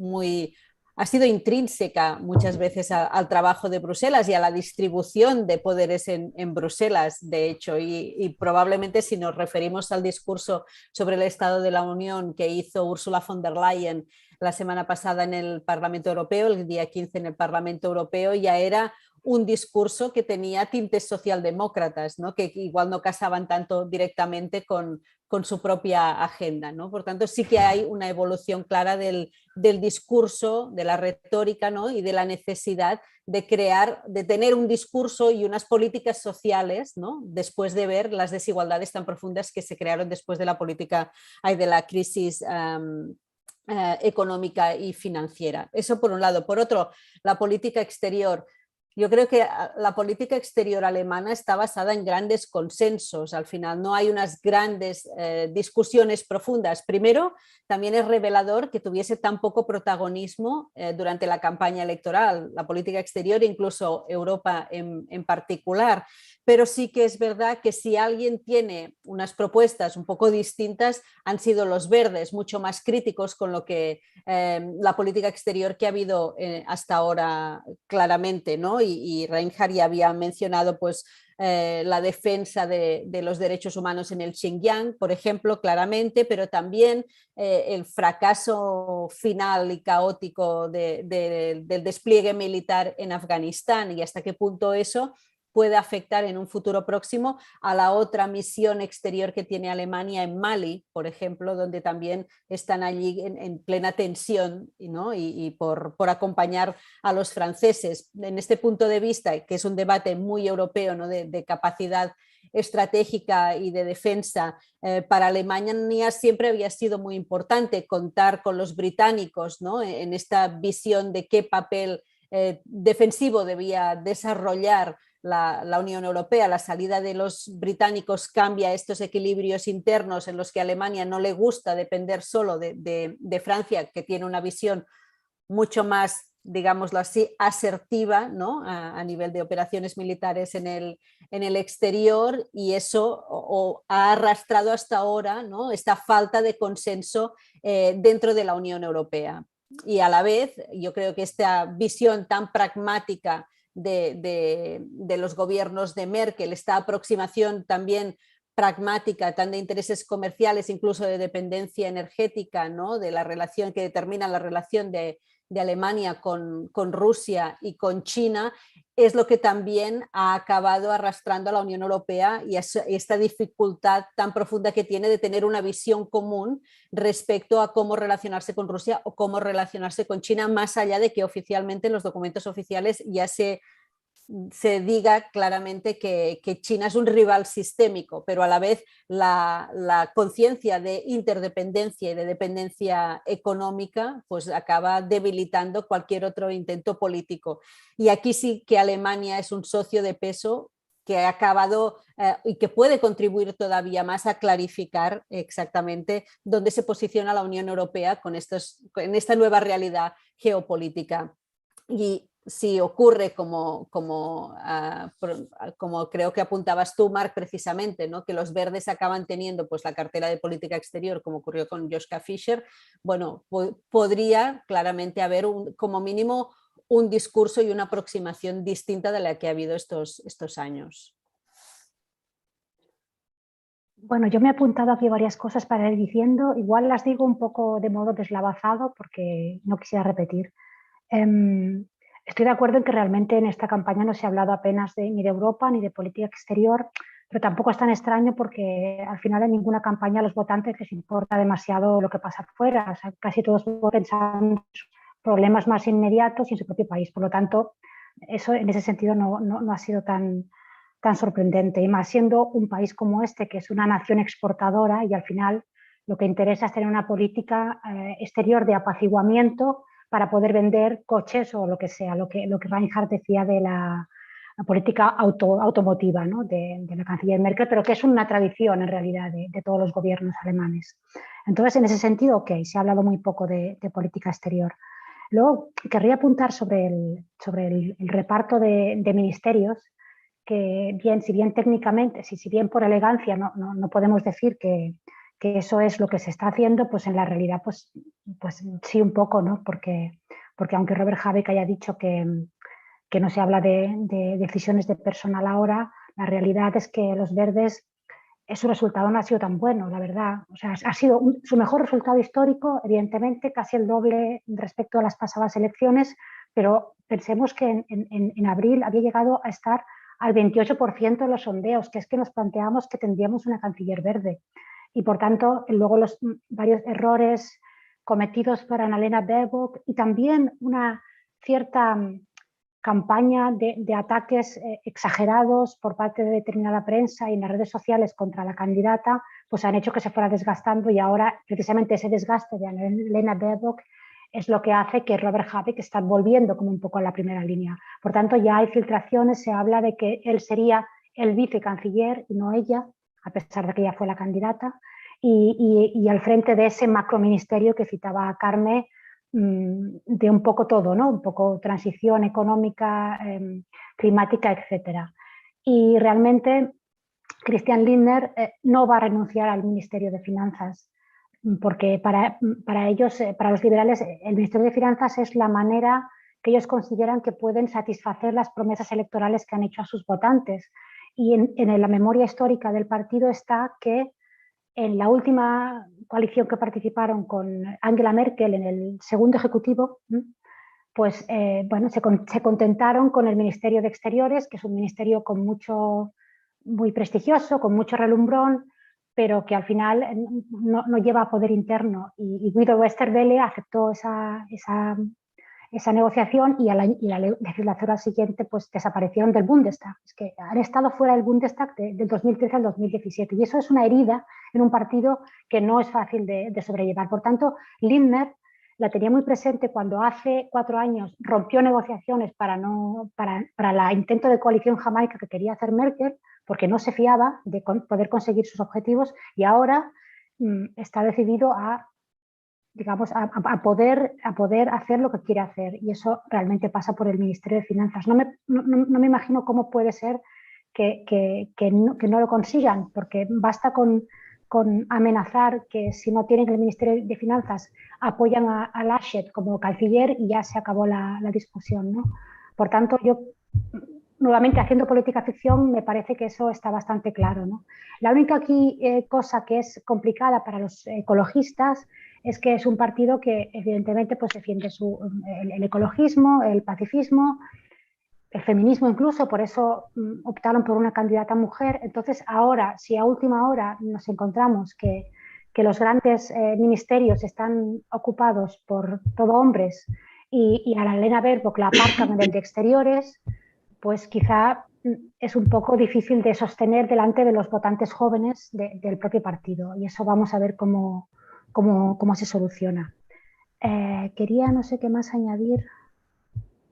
intrínseca muchas veces al trabajo de Bruselas y a la distribución de poderes en Bruselas, de hecho, y probablemente si nos referimos al discurso sobre el Estado de la Unión que hizo Ursula von der Leyen la semana pasada en el Parlamento Europeo, el día 15 en el Parlamento Europeo, ya era un discurso que tenía tintes socialdemócratas, ¿no? Que igual no casaban tanto directamente con su propia agenda, ¿no? Por tanto, sí que hay una evolución clara del discurso, de la retórica, ¿no? Y de la necesidad de tener un discurso y unas políticas sociales, ¿no? Después de ver las desigualdades tan profundas que se crearon después de de la crisis económica y financiera. Eso por un lado. Por otro, la política exterior. Yo creo que la política exterior alemana está basada en grandes consensos. Al final no hay unas grandes discusiones profundas. Primero, también es revelador que tuviese tan poco protagonismo durante la campaña electoral, la política exterior, incluso Europa en particular. Pero sí que es verdad que si alguien tiene unas propuestas un poco distintas, han sido los verdes, mucho más críticos con lo que la política exterior que ha habido hasta ahora claramente, ¿no? Y Reinhard ya había mencionado pues, la defensa de los derechos humanos en el Xinjiang, por ejemplo, claramente, pero también el fracaso final y caótico del despliegue militar en Afganistán y hasta qué punto eso puede afectar en un futuro próximo a la otra misión exterior que tiene Alemania en Mali, por ejemplo, donde también están allí en plena tensión, ¿no? y por acompañar a los franceses. En este punto de vista, que es un debate muy europeo, ¿no? de capacidad estratégica y de defensa, para Alemania siempre había sido muy importante contar con los británicos, ¿no? en esta visión de qué papel defensivo debía desarrollar la Unión Europea. La salida de los británicos cambia estos equilibrios internos en los que a Alemania no le gusta depender solo de Francia, que tiene una visión mucho más, digámoslo así, asertiva, ¿no? a nivel de operaciones militares en el exterior, y eso ha arrastrado hasta ahora, ¿no? esta falta de consenso dentro de la Unión Europea. Y a la vez, yo creo que esta visión tan pragmática de los gobiernos de Merkel, esta aproximación también pragmática, tan de intereses comerciales, incluso de dependencia energética, ¿no? de la relación que determina la relación de Alemania con Rusia y con China, es lo que también ha acabado arrastrando a la Unión Europea y esta dificultad tan profunda que tiene de tener una visión común respecto a cómo relacionarse con Rusia o cómo relacionarse con China, más allá de que oficialmente en los documentos oficiales ya se diga claramente que China es un rival sistémico, pero a la vez la conciencia de interdependencia y de dependencia económica pues acaba debilitando cualquier otro intento político. Y aquí sí que Alemania es un socio de peso que ha acabado y que puede contribuir todavía más a clarificar exactamente dónde se posiciona la Unión Europea en esta nueva realidad geopolítica. Y si ocurre como creo que apuntabas tú, Marc, precisamente, ¿no? que los verdes acaban teniendo pues, la cartera de política exterior, como ocurrió con Joschka Fischer, bueno, podría claramente haber como mínimo un discurso y una aproximación distinta de la que ha habido estos años. Bueno, yo me he apuntado aquí varias cosas para ir diciendo, igual las digo un poco de modo deslavazado porque no quisiera repetir. Estoy de acuerdo en que realmente en esta campaña no se ha hablado apenas ni de Europa ni de política exterior, pero tampoco es tan extraño porque al final en ninguna campaña a los votantes les importa demasiado lo que pasa afuera. O sea, casi todos pensan en problemas más inmediatos y en su propio país. Por lo tanto, eso en ese sentido no ha sido tan sorprendente. Y más siendo un país como este, que es una nación exportadora y al final lo que interesa es tener una política exterior de apaciguamiento para poder vender coches o lo que sea, lo que Reinhard decía de la política automotiva, ¿no? de la canciller Merkel, pero que es una tradición en realidad de todos los gobiernos alemanes. Entonces, en ese sentido, ok, se ha hablado muy poco de política exterior. Luego, querría apuntar sobre el reparto de ministerios, que si bien técnicamente, si bien por elegancia no podemos decir que eso es lo que se está haciendo, pues en la realidad pues sí un poco, ¿no? Porque aunque Robert Habeck haya dicho que no se habla de decisiones de personal ahora, la realidad es que los verdes, su resultado no ha sido tan bueno, la verdad. O sea, ha sido su mejor resultado histórico, evidentemente, casi el doble respecto a las pasadas elecciones, pero pensemos que en abril había llegado a estar al 28% de los sondeos, que es que nos planteamos que tendríamos una canciller verde. Y por tanto, luego los varios errores cometidos por Annalena Baerbock y también una cierta campaña de ataques exagerados por parte de determinada prensa y en las redes sociales contra la candidata, pues han hecho que se fuera desgastando y ahora precisamente ese desgaste de Annalena Baerbock es lo que hace que Robert Habeck está volviendo como un poco a la primera línea. Por tanto, ya hay filtraciones, se habla de que él sería el vicecanciller y no ella, a pesar de que ella fue la candidata, y al frente de ese macroministerio que citaba Carme, de un poco todo, ¿no? Un poco transición económica, climática, etcétera. Y realmente Christian Lindner no va a renunciar al Ministerio de Finanzas, porque para ellos, para los liberales, el Ministerio de Finanzas es la manera que ellos consideran que pueden satisfacer las promesas electorales que han hecho a sus votantes. Y en la memoria histórica del partido está que en la última coalición que participaron con Angela Merkel en el segundo ejecutivo, pues bueno, se contentaron con el Ministerio de Exteriores, que es un ministerio muy prestigioso, con mucho relumbrón, pero que al final no lleva poder interno. Y Guido Westerwelle aceptó esa negociación y la legislatura siguiente pues desaparecieron del Bundestag. Es que han estado fuera del Bundestag del 2013 al 2017 y eso es una herida en un partido que no es fácil de sobrellevar. Por tanto, Lindner la tenía muy presente cuando hace 4 años rompió negociaciones para el intento de coalición jamaica que quería hacer Merkel, porque no se fiaba de poder conseguir sus objetivos, y ahora está decidido a poder hacer lo que quiere hacer, y eso realmente pasa por el Ministerio de Finanzas. No me imagino cómo puede ser que no lo consigan, porque basta con amenazar que si no tienen el Ministerio de Finanzas apoyan a Laschet como canciller y ya se acabó la discusión, ¿no? Por tanto, yo nuevamente haciendo política ficción me parece que eso está bastante claro, ¿no? La única aquí cosa que es complicada para los ecologistas es que es un partido que evidentemente pues defiende el ecologismo, el pacifismo, el feminismo incluso, por eso optaron por una candidata mujer. Entonces ahora, si a última hora nos encontramos que los grandes ministerios están ocupados por todo hombres y a la Lena Baerbock la aparcan en el de Exteriores, pues quizá es un poco difícil de sostener delante de los votantes jóvenes del propio partido, y eso vamos a ver cómo se soluciona. Quería no sé qué más añadir.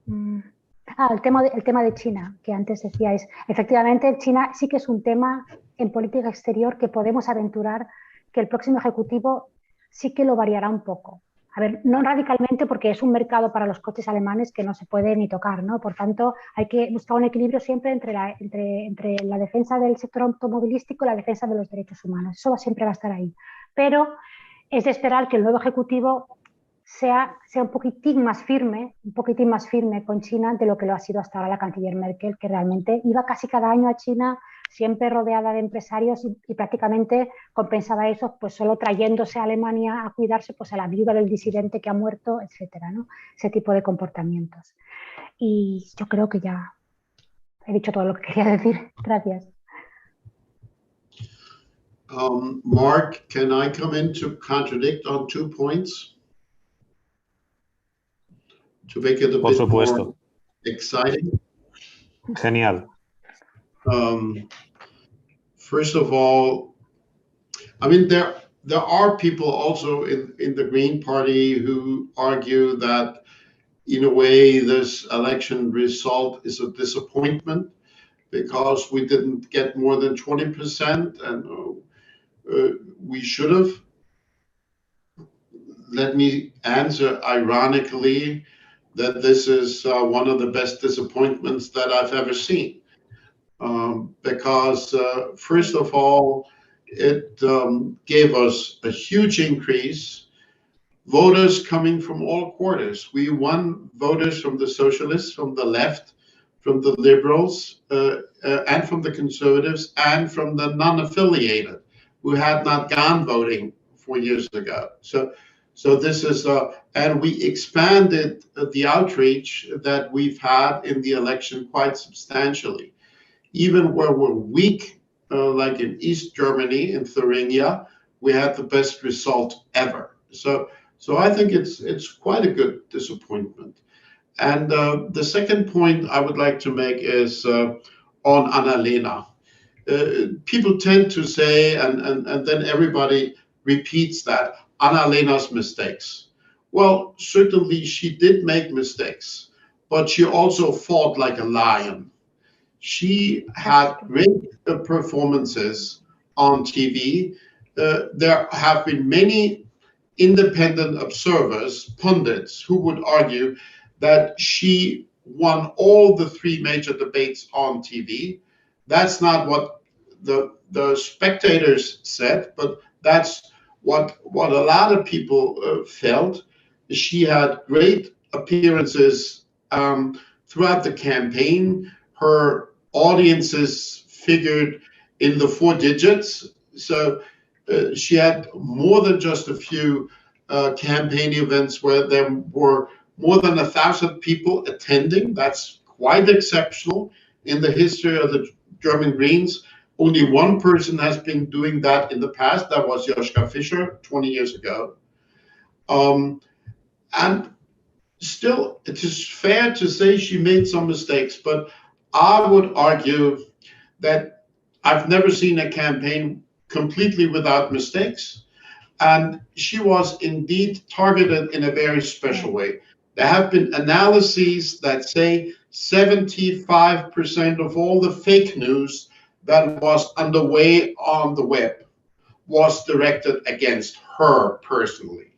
El tema de China, que antes decíais. Efectivamente, China sí que es un tema en política exterior que podemos aventurar que el próximo ejecutivo sí que lo variará un poco. A ver, no radicalmente, porque es un mercado para los coches alemanes que no se puede ni tocar, ¿no? Por tanto, hay que buscar un equilibrio siempre entre la defensa del sector automovilístico y la defensa de los derechos humanos. Eso siempre va a estar ahí. Pero es de esperar que el nuevo ejecutivo sea un poquitín más firme con China de lo que lo ha sido hasta ahora la canciller Merkel, que realmente iba casi cada año a China, siempre rodeada de empresarios, y prácticamente compensaba eso pues solo trayéndose a Alemania a cuidarse pues a la viuda del disidente que ha muerto, etcétera, ¿no? Ese tipo de comportamientos. Y yo creo que ya he dicho todo lo que quería decir. Gracias. Mark, can I come in to contradict on 2 points? To make it a Por bit supuesto. more exciting. Genial. First of all, I mean, there are people also in the Green Party who argue that, in a way, this election result is a disappointment because we didn't get more than 20%, and we should have. Let me answer ironically that this is one of the best disappointments that I've ever seen. Because first of all, it gave us a huge increase, voters coming from all quarters. We won voters from the socialists, from the left, from the liberals, and from the conservatives, and from the non-affiliated, who had not gone voting 4 years ago. So this is, and we expanded the outreach that we've had in the election quite substantially. Even where we're weak, like in East Germany, in Thuringia, we had the best result ever. So I think it's quite a good disappointment. And the second point I would like to make is on Annalena. People tend to say, and then everybody repeats that, Annalena's mistakes. Well, certainly she did make mistakes, but she also fought like a lion. She had great performances on TV. There have been many independent observers, pundits, who would argue that she won all the three major debates on TV. That's not what the spectators said, but that's what a lot of people felt. She had great appearances throughout the campaign. Her audiences figured in the 4 digits. So she had more than just a few campaign events where there were more than 1,000 people attending. That's quite exceptional in the history of the German Greens. Only one person has been doing that in the past. That was Joschka Fischer 20 years ago. And still, it is fair to say she made some mistakes, but I would argue that I've never seen a campaign completely without mistakes. And she was indeed targeted in a very special way. There have been analyses that say 75% of all the fake news that was underway on the web was directed against her personally.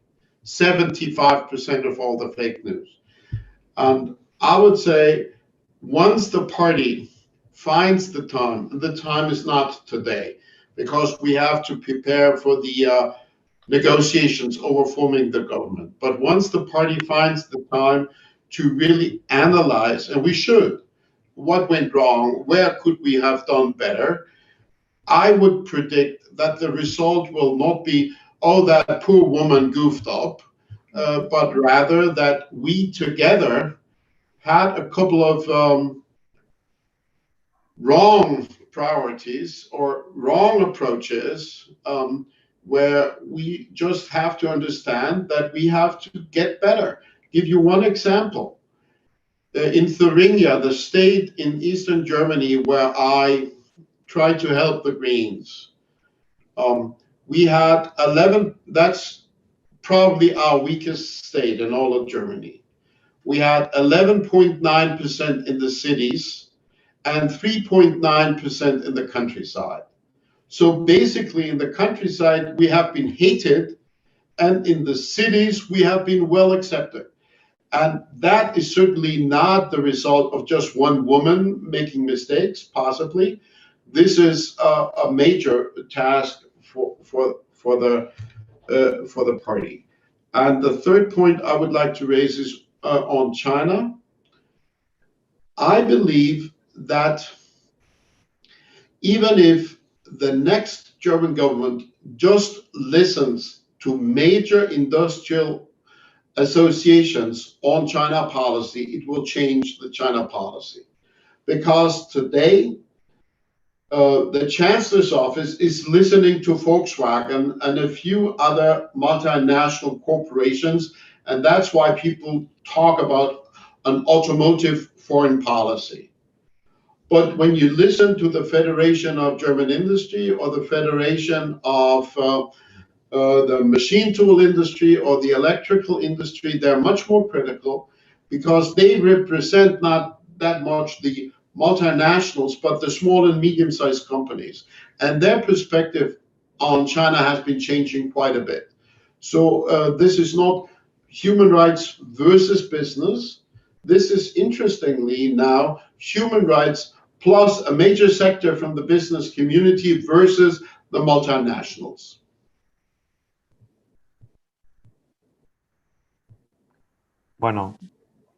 75% of all the fake news. And I would say once the party finds the time is not today, because we have to prepare for the negotiations over forming the government. But once the party finds the time to really analyze, and we should, what went wrong, where could we have done better, I would predict that the result will not be, oh, that poor woman goofed up, but rather that we together had a couple of wrong priorities or wrong approaches, where we just have to understand that we have to get better. Give you one example. In Thuringia, the state in Eastern Germany where I tried to help the Greens, we had 11, that's probably our weakest state in all of Germany. We had 11.9% in the cities and 3.9% in the countryside. So basically in the countryside, we have been hated, and in the cities, we have been well accepted. And that is certainly not the result of just one woman making mistakes, possibly. This is a major task for the party. And the third point I would like to raise is on China. I believe that even if the next German government just listens to major industrial associations on China policy, it will change the China policy. Because today, the Chancellor's office is listening to Volkswagen and a few other multinational corporations, and that's why people talk about an automotive foreign policy. But when you listen to the Federation of German Industry or the Federation of the machine tool industry or the electrical industry, they're much more critical because they represent not that much the multinationals, but the small and medium-sized companies. And their perspective on China has been changing quite a bit. So this is not human rights versus business. This is, interestingly now, human rights plus a major sector from the business community versus the multinationals. Bueno,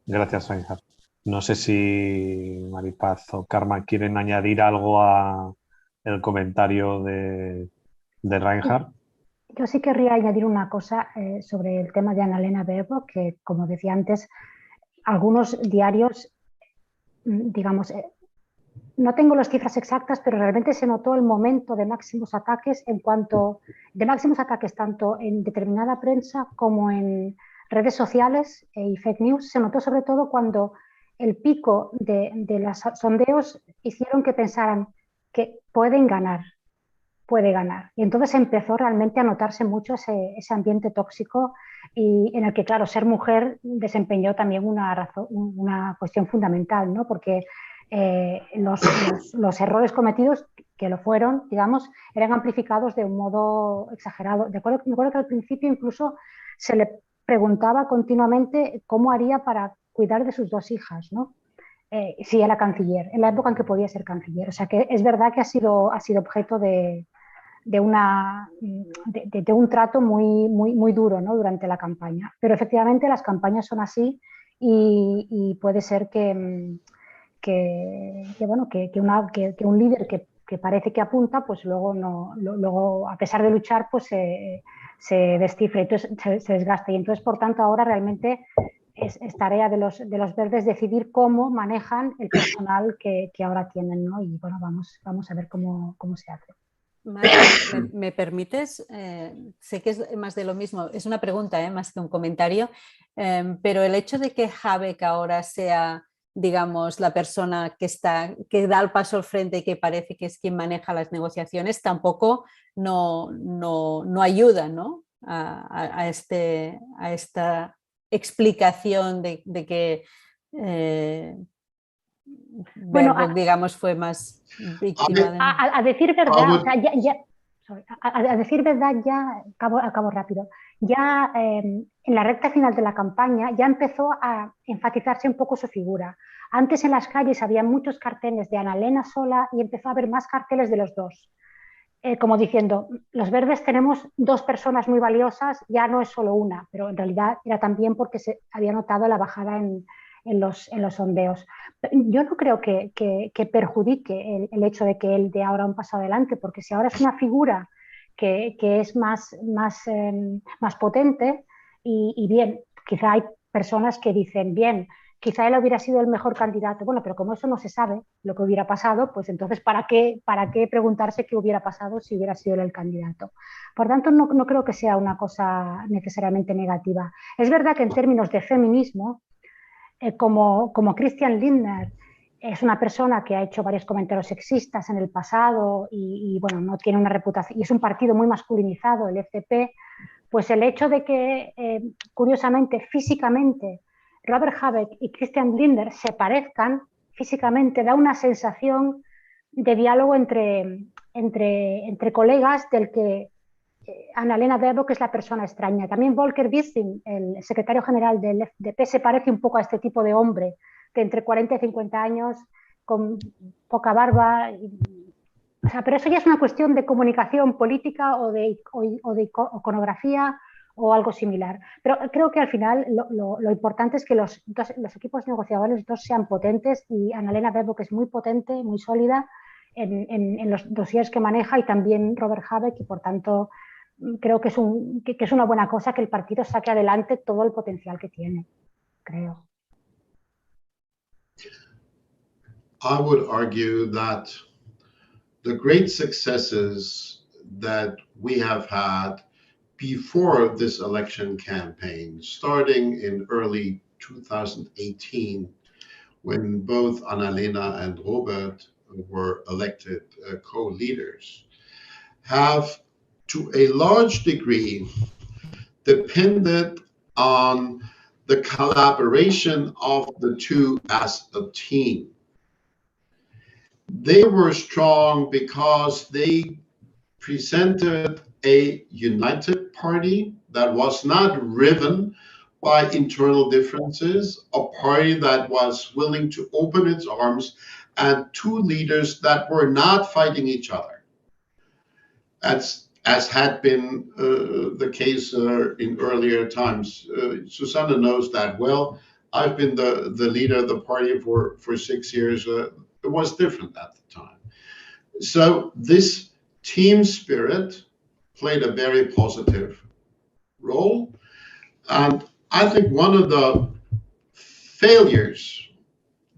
gracias, Reinhard. No sé si Maripaz o Karma quieren añadir algo a el comentario de Reinhard. Yo sí querría añadir una cosa sobre el tema de Annalena Baerbock, que, como decía antes, algunos diarios, digamos, no tengo las cifras exactas, pero realmente se notó el momento de máximos ataques tanto en determinada prensa como en redes sociales y fake news. Se notó sobre todo cuando el pico de los sondeos hicieron que pensaran que pueden ganar. puede ganar. Y entonces empezó realmente a notarse mucho ese ambiente tóxico y en el que, claro, ser mujer desempeñó también una cuestión fundamental, ¿no? Porque los errores cometidos, que lo fueron, digamos, eran amplificados de un modo exagerado. Me acuerdo que al principio incluso se le preguntaba continuamente cómo haría para cuidar de sus 2 hijas, ¿no? Si era canciller, en la época en que podía ser canciller. O sea que es verdad que ha sido objeto de un trato muy duro, ¿no? Durante la campaña. Pero efectivamente las campañas son así y puede ser que un líder que parece que apunta, pues luego a pesar de luchar, pues se descifra y se desgasta. Y entonces, por tanto, ahora realmente es tarea de los verdes decidir cómo manejan el personal que ahora tienen, ¿no? Y bueno, vamos a ver cómo se hace. ¿Me permites? Sé que es más de lo mismo, es una pregunta, más que un comentario, pero el hecho de que Habeck ahora sea, digamos, la persona que da el paso al frente y que parece que es quien maneja las negociaciones, tampoco no ayuda, ¿no? a esta explicación de que Baerbock, digamos, fue más víctima. A decir verdad, o sea, a decir verdad, ya acabo rápido. Ya en la recta final de la campaña ya empezó a enfatizarse un poco su figura. Antes en las calles había muchos carteles de Annalena sola y empezó a haber más carteles de los dos. Como diciendo, los verdes tenemos 2 personas muy valiosas, ya no es solo una, pero en realidad era también porque se había notado la bajada en los sondeos. Yo no creo que perjudique el hecho de que él dé ahora un paso adelante, porque si ahora es una figura que es más potente y bien, quizá hay personas que dicen, bien, quizá él hubiera sido el mejor candidato. Bueno, pero como eso no se sabe lo que hubiera pasado, pues entonces ¿para qué preguntarse qué hubiera pasado si hubiera sido él el candidato? Por tanto, no creo que sea una cosa necesariamente negativa. Es verdad que en términos de feminismo, como Christian Lindner es una persona que ha hecho varios comentarios sexistas en el pasado y bueno, no tiene una reputación, y es un partido muy masculinizado, el FDP, pues el hecho de que, curiosamente, físicamente, Robert Habeck y Christian Lindner se parezcan físicamente da una sensación de diálogo entre colegas del que Annalena Baerbock es la persona extraña. También Volker Wissing, el secretario general del FDP, se parece un poco a este tipo de hombre de entre 40 y 50 años, con poca barba. O sea, pero eso ya es una cuestión de comunicación política o de iconografía o algo similar. Pero creo que al final lo importante es que los equipos negociadores dos sean potentes y Annalena Baerbock es muy potente, muy sólida en los dosieres que maneja y también Robert Habeck y por tanto creo que es una buena cosa que el partido saque adelante todo el potencial que tiene, creo. I would argue that the great successes that we have had before this election campaign, starting in early 2018, when both Annalena and Robert were elected co-leaders, have to a large degree depended on the collaboration of the two as a team. They were strong because they presented a united party that was not riven by internal differences, a party that was willing to open its arms, and two leaders that were not fighting each other, as had been the case in earlier times. Susanna knows that well. I've been the leader of the party for 6 years. It was different at the time. So this team spirit played a very positive role. And I think one of the failures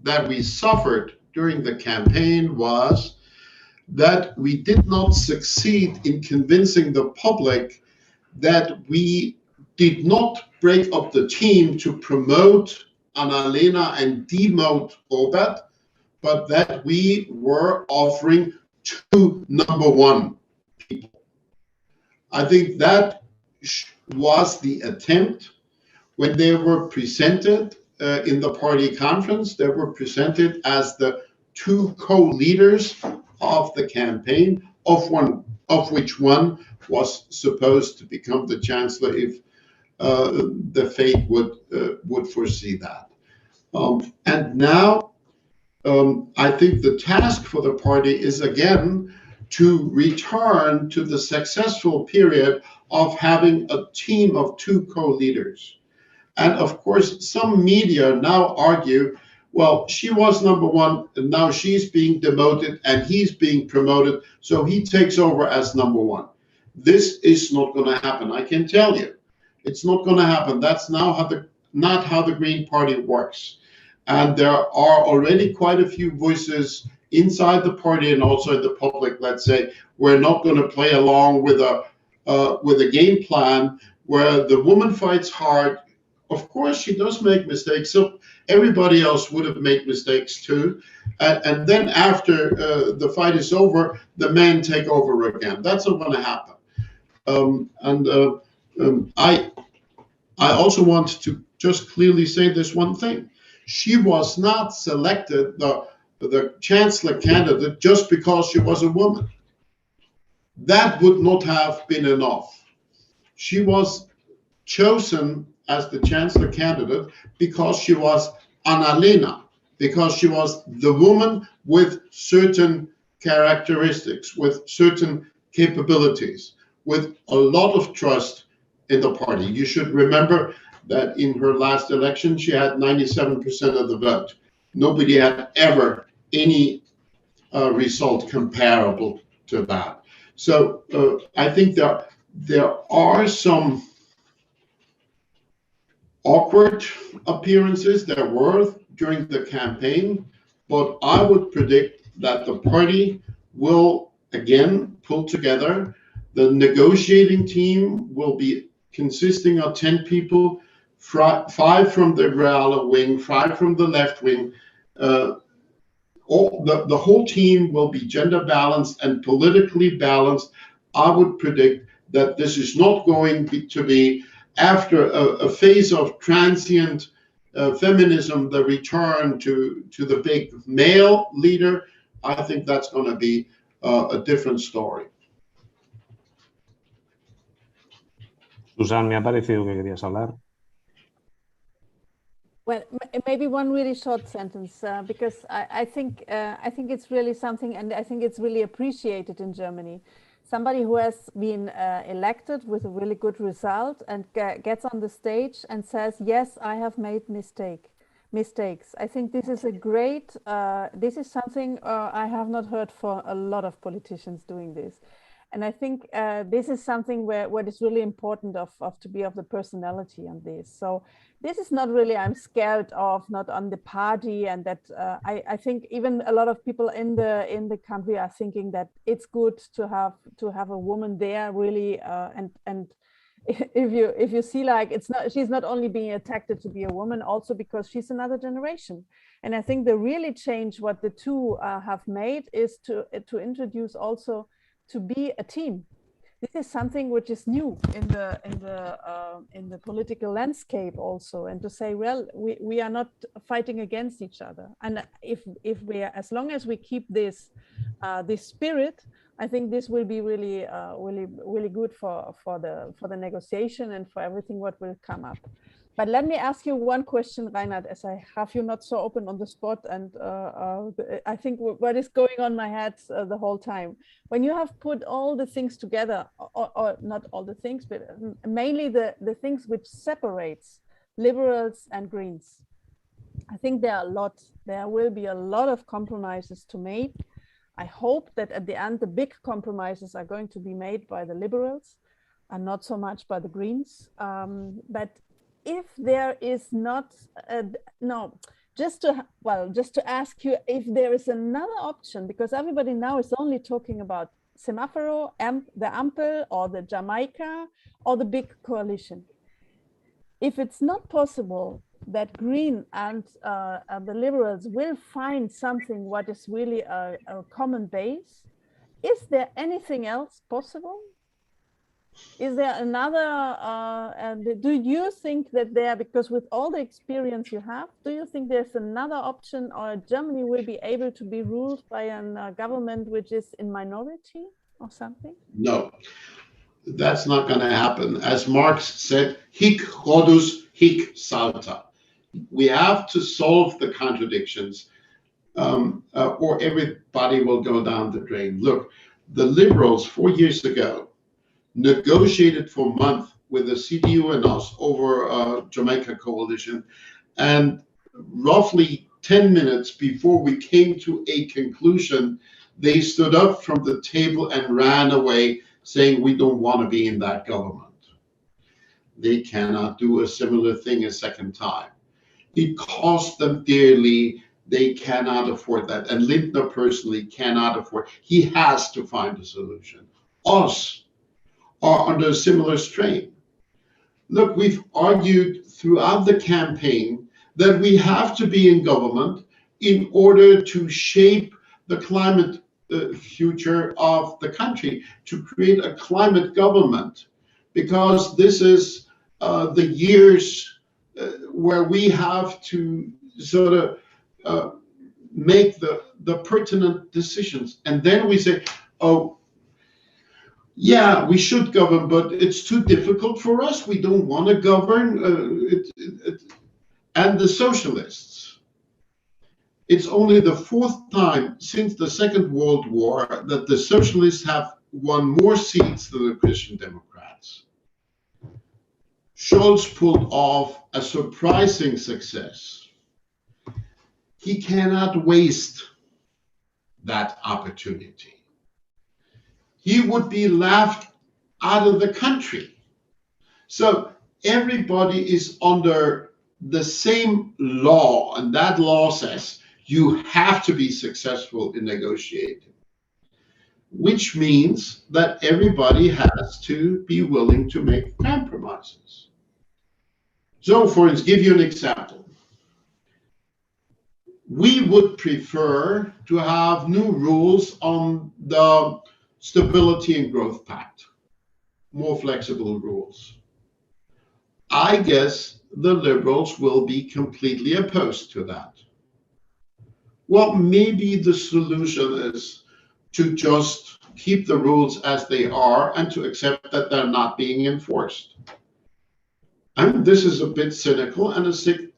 that we suffered during the campaign was that we did not succeed in convincing the public that we did not break up the team to promote Annalena and demote Robert, but that we were offering two number one I think that was the attempt. When they were presented in the party conference, they were presented as the two co-leaders of the campaign, of which one was supposed to become the chancellor if the fate would foresee that. And now I think the task for the party is again to return to the successful period of having a team of two co-leaders. And of course, some media now argue, well, she was number one, and now she's being demoted and he's being promoted, so he takes over as number one. This is not going to happen. I can tell you, it's not going to happen. That's not how the Green Party works. And there are already quite a few voices inside the party and also in the public, let's say, we're not going to play along with a game plan where the woman fights hard. Of course, she does make mistakes, so everybody else would have made mistakes too. And then after the fight is over, the men take over again. That's not going to happen. I also want to just clearly say this one thing. She was not selected, the chancellor candidate, just because she was a woman. That would not have been enough. She was chosen as the chancellor candidate because she was Anna-Lena, because she was the woman with certain characteristics, with certain capabilities, with a lot of trust in the party. You should remember that in her last election, she had 97% of the vote. Nobody had ever any result comparable to that. So I think there are some awkward appearances there were during the campaign, but I would predict that the party will again pull together. The negotiating team will be consisting of 10 people, 5 from the Reale wing, 5 from the left wing. The whole team will be gender balanced and politically balanced. I would predict that this is not going to be, after a phase of transient feminism, the return to the big male leader. I think that's going to be a different story. Susan, me ha parecido que querías hablar. Well, maybe one really short sentence, because I think it's really something, and I think it's really appreciated in Germany. Somebody who has been elected with a really good result and gets on the stage and says, yes, I have made mistakes. I think this is a great, this is something I have not heard for a lot of politicians doing this. And I think this is something what is really important to be of the personality on this. So this is not really, I'm scared of, not on the party, and that I think even a lot of people in the country are thinking that it's good to have a woman there really, and if you see, like, she's not only being attacked to be a woman, also because she's another generation. And I think the really change what the two have made is to introduce also to be a team. This is something which is new in the political landscape also, and to say, well, we are not fighting against each other. And if we are, as long as we keep this spirit, I think this will be really really good for the negotiation and for everything what will come up. But let me ask you one question, Reinhard, as I have you not so open on the spot, and I think what is going on my head the whole time. When you have put all the things together, or not all the things, but mainly the things which separates liberals and Greens, I think there will be a lot of compromises to make. I hope that at the end, the big compromises are going to be made by the liberals and not so much by the Greens. But if there is not, just to ask you if there is another option, because everybody now is only talking about Semaforo, the Ampel, or the Jamaica, or the big coalition. If it's not possible that Green and the Liberals will find something what is really a common base, is there anything else possible? Is there another, do you think that there, because with all the experience you have, do you think there's another option, or Germany will be able to be ruled by a government which is in minority or something? No, that's not going to happen. As Marx said, hic Rhodus, hic salta. We have to solve the contradictions, or everybody will go down the drain. Look, the Liberals 4 years ago negotiated for a month with the CDU and us over a Jamaica coalition, and roughly 10 minutes before we came to a conclusion, they stood up from the table and ran away, saying we don't want to be in that government. They cannot do a similar thing a second time. It cost them dearly. They cannot afford that. And Lindner personally cannot afford. He has to find a solution. Us are under a similar strain. Look, we've argued throughout the campaign that we have to be in government in order to shape the climate future of the country, to create a climate government, because this is the years where we have to sort of make the pertinent decisions. And then we say, oh, yeah, we should govern, but it's too difficult for us. We don't want to govern. And the socialists, it's only the fourth time since the Second World War that the socialists have won more seats than the Christian Democrats. Scholz pulled off a surprising success. He cannot waste that opportunity. He would be laughed out of the country. So everybody is under the same law, and that law says you have to be successful in negotiating, which means that everybody has to be willing to make compromises. So, for instance, give you an example. We would prefer to have new rules on the Stability and Growth Pact, more flexible rules. I guess the Liberals will be completely opposed to that. Well, maybe the solution is to just keep the rules as they are and to accept that they're not being enforced. And this is a bit cynical and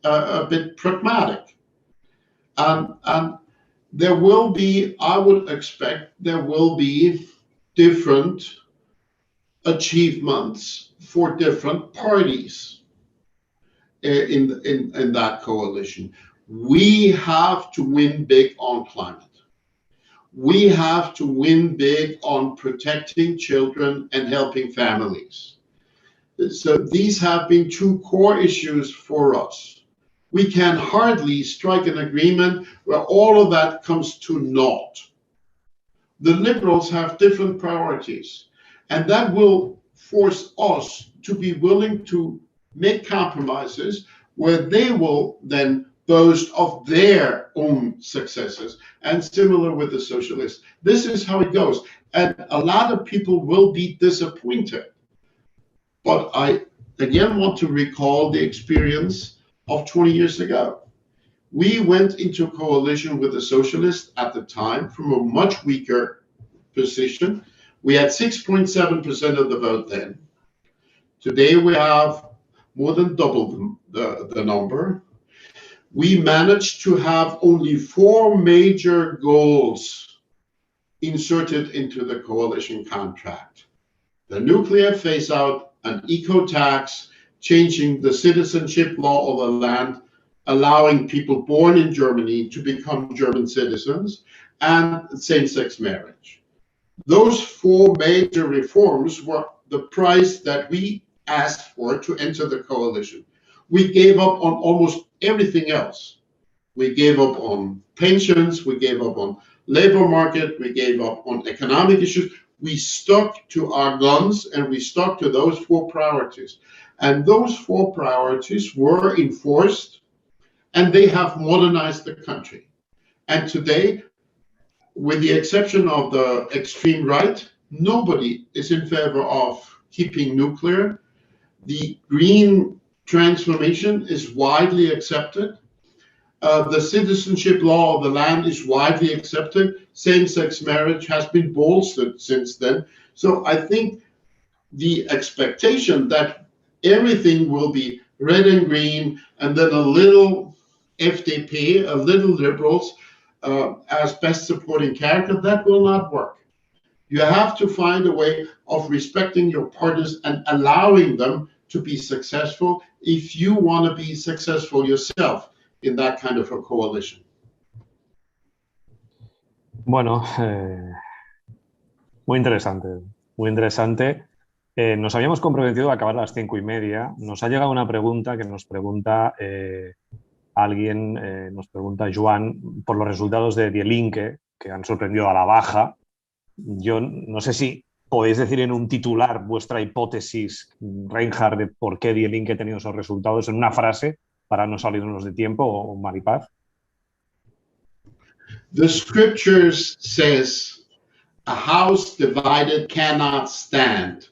a bit pragmatic. And there will be, I would expect, there will be different achievements for different parties in that coalition. We have to win big on climate. We have to win big on protecting children and helping families. So these have been two core issues for us. We can hardly strike an agreement where all of that comes to naught. The Liberals have different priorities, and that will force us to be willing to make compromises where they will then boast of their own successes, and similar with the socialists. This is how it goes, and a lot of people will be disappointed. But I again want to recall the experience of 20 years ago. We went into a coalition with the socialists at the time from a much weaker position. We had 6.7% of the vote then. Today we have more than double the number. We managed to have only 4 major goals inserted into the coalition contract: the nuclear phase out, an eco tax, changing the citizenship law of the land, allowing people born in Germany to become German citizens, and same-sex marriage. Those 4 major reforms were the price that we asked for to enter the coalition. We gave up on almost everything else. We gave up on pensions, we gave up on labor market, we gave up on economic issues. We stuck to our guns and we stuck to those 4 priorities. And those 4 priorities were enforced, and they have modernized the country. And today, with the exception of the extreme right, nobody is in favor of keeping nuclear. The green transformation is widely accepted. The citizenship law of the land is widely accepted. Same-sex marriage has been bolstered since then. So I think the expectation that everything will be red and green and then a little FDP, a little liberals as best supporting character, that will not work. You have to find a way of respecting your partners and allowing them to be successful if you want to be successful yourself in that kind of a coalition. Bueno, muy interesante, muy interesante. Nos habíamos comprometido a acabar a las 5:30. Nos ha llegado una pregunta que nos pregunta alguien, nos pregunta Joan, por los resultados de Die Linke, que han sorprendido a la baja. Yo no sé si podéis decir en un titular vuestra hipótesis, Reinhard, de por qué Die Linke ha tenido esos resultados en una frase para no salirnos de tiempo, o Maripaz. The scriptures says, a house divided cannot stand.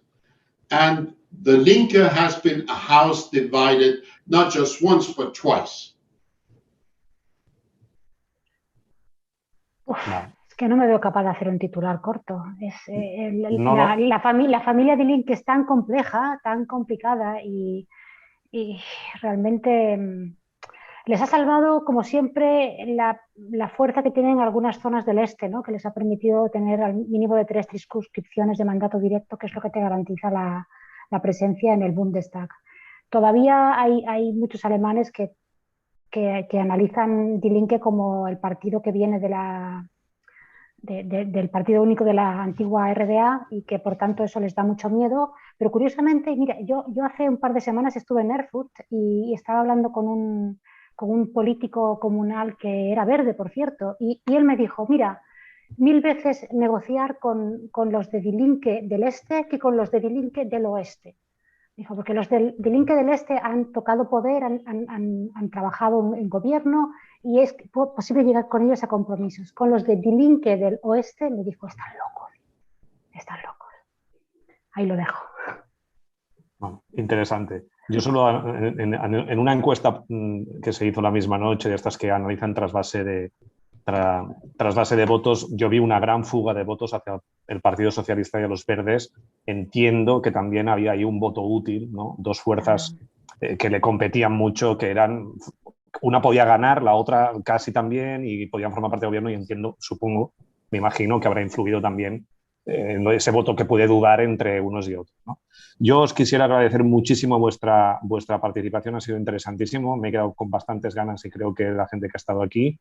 And the Linke has been a house divided not just once, but twice. Uf, es que no me veo capaz de hacer un titular corto. No. La familia de Linke es tan compleja, tan complicada y realmente les ha salvado, como siempre, la fuerza que tienen algunas zonas del este, ¿no? Que les ha permitido tener al mínimo de 3 circunscripciones de mandato directo, que es lo que te garantiza la presencia en el Bundestag. Todavía hay muchos alemanes que analizan Die Linke como el partido que viene del partido único de la antigua RDA y que por tanto eso les da mucho miedo. Pero curiosamente, mira, yo hace un par de semanas estuve en Erfurt y estaba hablando con un político comunal que era verde, por cierto, y él me dijo, mira, 1000 veces negociar con los de Die Linke del este que con los de Die Linke del oeste. Dijo, porque los de Die Linke del este han tocado poder, han trabajado en gobierno y es posible llegar con ellos a compromisos. Con los de Die Linke del oeste, me dijo, están locos. Ahí lo dejo. Bueno, interesante. Yo solo en una encuesta que se hizo la misma noche, de estas que analizan trasvase de votos, yo vi una gran fuga de votos hacia el Partido Socialista y a los Verdes. Entiendo que también había ahí un voto útil, ¿no? Dos fuerzas que le competían mucho, que eran, una podía ganar, la otra casi también, y podían formar parte del gobierno, y entiendo, supongo, me imagino que habrá influido también en ese voto que puede dudar entre unos y otros, ¿no? Yo os quisiera agradecer muchísimo vuestra participación, ha sido interesantísimo, me he quedado con bastantes ganas y creo que la gente que ha estado aquí.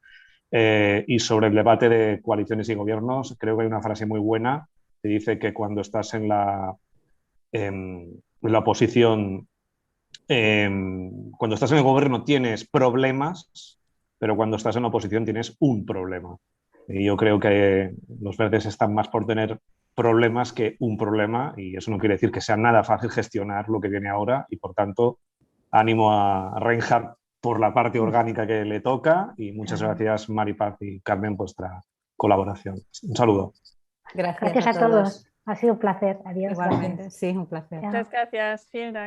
Y sobre el debate de coaliciones y gobiernos, creo que hay una frase muy buena que dice que cuando estás en la oposición, cuando estás en el gobierno tienes problemas, pero cuando estás en la oposición tienes un problema. Y yo creo que los verdes están más por tener problemas que un problema, y eso no quiere decir que sea nada fácil gestionar lo que viene ahora, y por tanto ánimo a Reinhard por la parte orgánica que le toca, y muchas gracias Maripaz y Carmen por vuestra colaboración. Un saludo. Gracias a todos. Ha sido un placer. Adiós. Igualmente, sí, un placer. Muchas gracias. Vielen Dank.